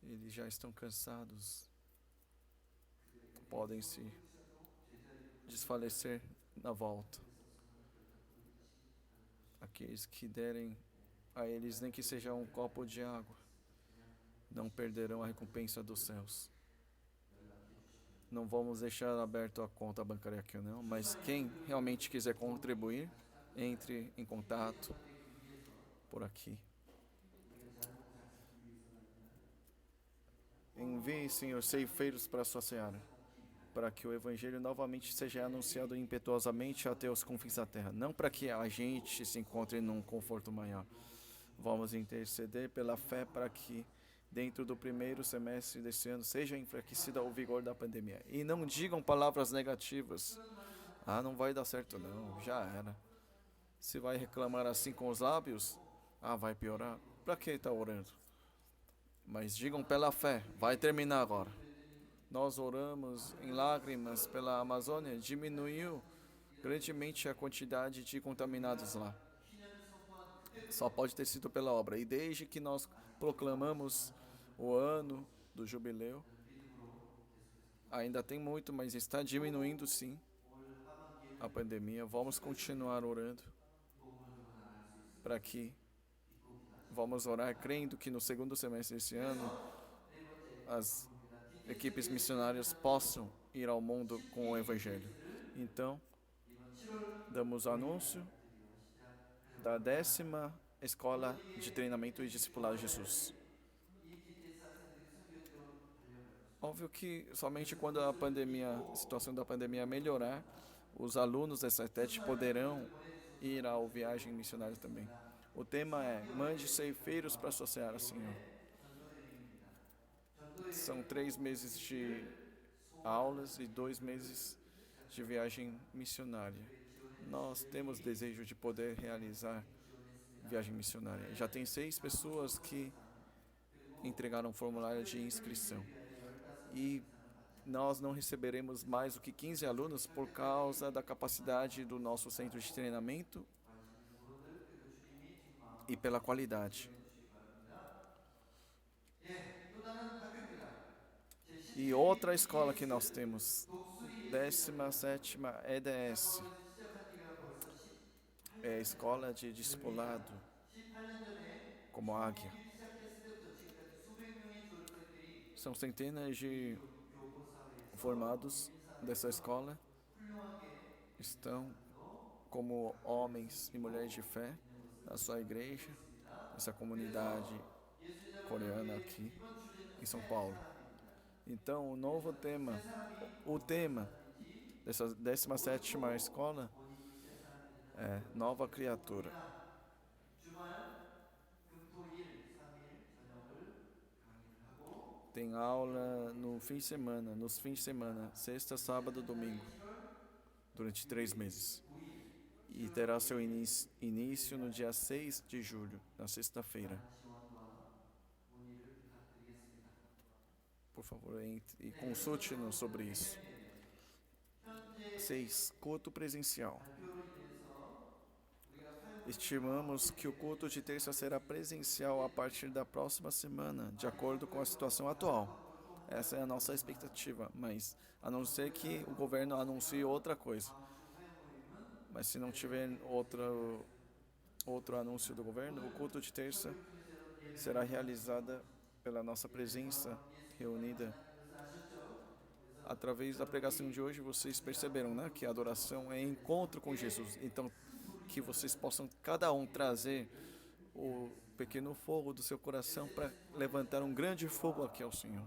Eles já estão cansados, podem se desfalecer na volta. Aqueles que derem a eles nem que seja um copo de água, não perderão a recompensa dos céus. Não vamos deixar aberto a conta bancária aqui não, mas quem realmente quiser contribuir, entre em contato por aqui. Envie, Senhor, ceifeiros para a sua seara, para que o Evangelho novamente seja anunciado impetuosamente até os confins da terra, não para que a gente se encontre num conforto maior. Vamos interceder pela fé para que, dentro do primeiro semestre desse ano, seja enfraquecida o vigor da pandemia. E não digam palavras negativas. Ah, não vai dar certo não, já era. Se vai reclamar assim com os lábios, vai piorar. Para que está orando? Mas digam pela fé, vai terminar agora. Nós oramos em lágrimas pela Amazônia, diminuiu grandemente a quantidade de contaminados lá. Só pode ter sido pela obra. E desde que nós proclamamos o ano do jubileu, ainda tem muito, mas está diminuindo sim a pandemia. Vamos continuar orando para que vamos orar crendo que no segundo semestre desse ano equipes missionárias possam ir ao mundo com o Evangelho. Então, damos anúncio da 10ª Escola de Treinamento e Discipulado de Jesus. Óbvio que somente quando a situação da pandemia melhorar, os alunos dessa ETET poderão ir à viagem missionária também. O tema é: mande ceifeiros para associar a Senhor. São 3 meses de aulas e 2 meses de viagem missionária. Nós temos desejo de poder realizar viagem missionária. Já tem 6 pessoas que entregaram formulário de inscrição. E nós não receberemos mais do que 15 alunos por causa da capacidade do nosso centro de treinamento e pela qualidade. E outra escola que nós temos, 17ª EDS, é a escola de discipulado como Águia. São centenas de formados dessa escola, estão como homens e mulheres de fé na sua igreja, nessa comunidade coreana aqui em São Paulo. Então, o tema dessa 17ª escola é Nova Criatura. Tem aula nos fins de semana, sexta, sábado, domingo, durante 3 meses. E terá seu início no dia 6 de julho, na sexta-feira. Por favor, entre e consulte-nos sobre isso. 6. Culto presencial. Estimamos que o culto de terça será presencial a partir da próxima semana, de acordo com a situação atual. Essa é a nossa expectativa, mas a não ser que o governo anuncie outra coisa. Mas se não tiver outro anúncio do governo, o culto de terça será realizada pela nossa presença reunida. Através da pregação de hoje, vocês perceberam, né, que a adoração é encontro com Jesus. Então, que vocês possam cada um trazer o pequeno fogo do seu coração para levantar um grande fogo aqui ao Senhor.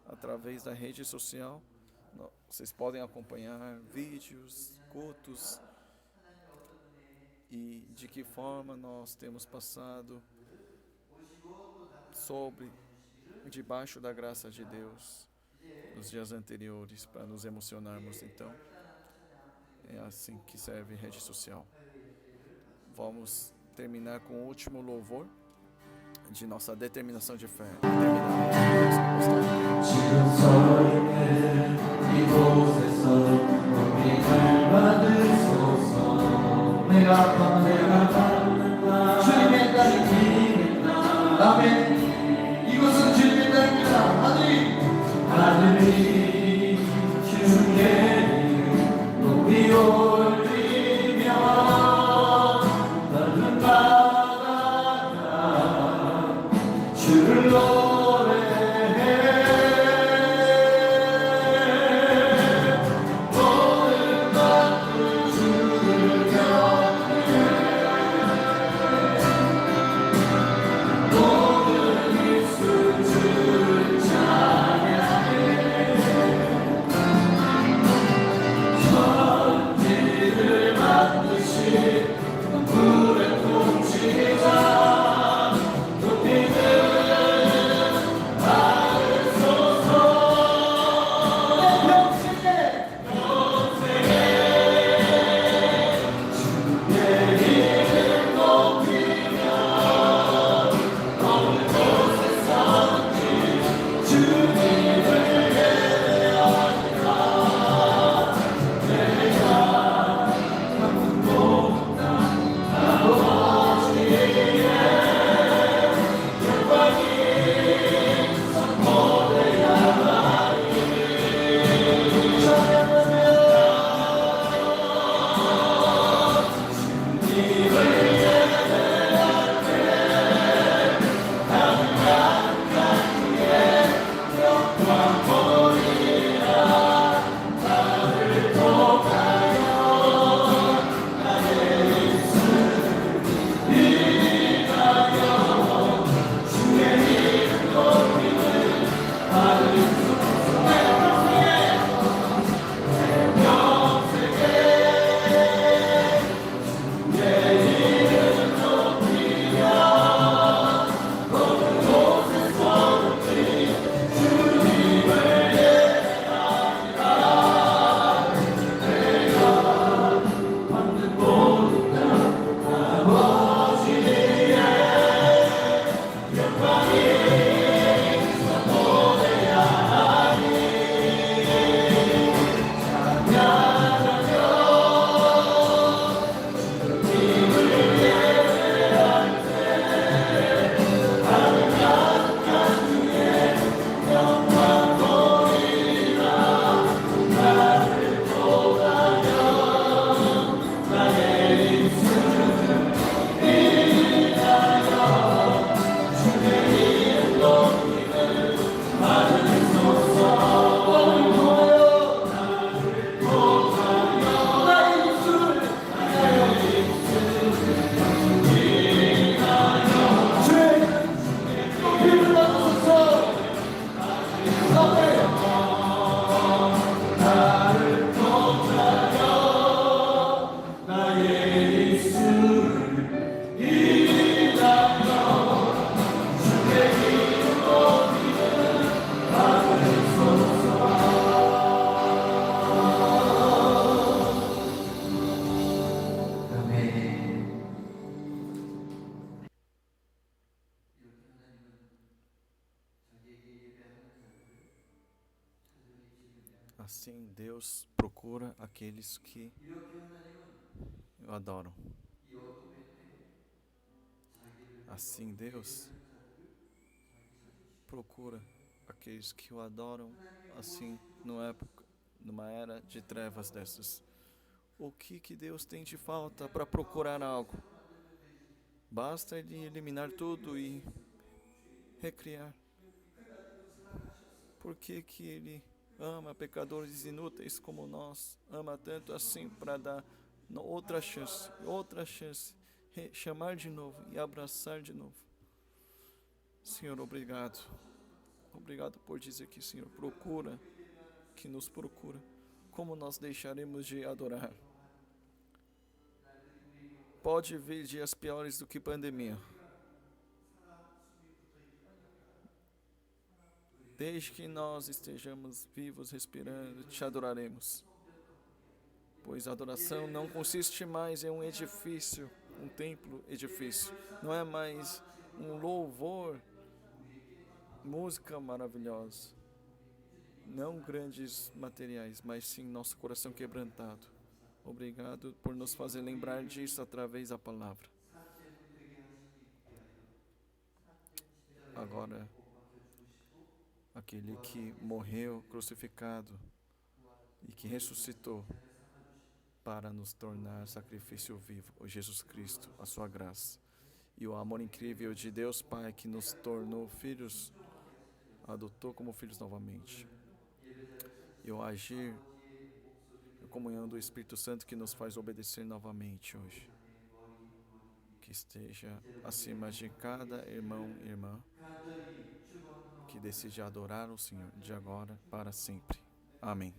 Através da rede social, vocês podem acompanhar vídeos, cultos e de que forma nós temos passado debaixo da graça de Deus nos dias anteriores para nos emocionarmos. Então, é assim que serve rede social. Vamos terminar com o último louvor de nossa determinação de fé. 지금 서림에 이곳에서 우리를 받으소서. 내가 받는 날 주님의 딸입니다. 아멘. 이곳은 주님의 딸입니다. 하늘이 주께 높이 올리며 넓은 바다가 주를 노래해. 모든 것들 주를 경외하며 Assim, Deus procura aqueles que 이렇게 하나님은 o adoram. 이 어둠의 때에 자기를 Assim, Deus procura aqueles que o adoram, assim, numa era de trevas dessas. O que Deus tem de falta para procurar algo? Basta Ele eliminar tudo e recriar. Por que Ele ama pecadores inúteis como nós? Ama tanto assim para dar outra chance, chamar de novo e abraçar de novo. Senhor, obrigado. Obrigado por dizer que, Senhor, procura, que nos procura. Como nós deixaremos de adorar? Pode vir dias piores do que pandemia. Desde que nós estejamos vivos, respirando, te adoraremos. Pois a adoração não consiste mais em um edifício, um templo edifício. Não é mais um louvor, música maravilhosa. Não grandes materiais, mas sim nosso coração quebrantado. Obrigado por nos fazer lembrar disso através da palavra. Agora, aquele que morreu crucificado e que ressuscitou para nos tornar sacrifício vivo, o Jesus Cristo, a sua graça. E o amor incrível de Deus Pai que nos tornou filhos, adotou como filhos novamente. E o agir, a comunhão do Espírito Santo que nos faz obedecer novamente hoje. Que esteja acima de cada irmão e irmã que decide adorar o Senhor de agora para sempre. Amém.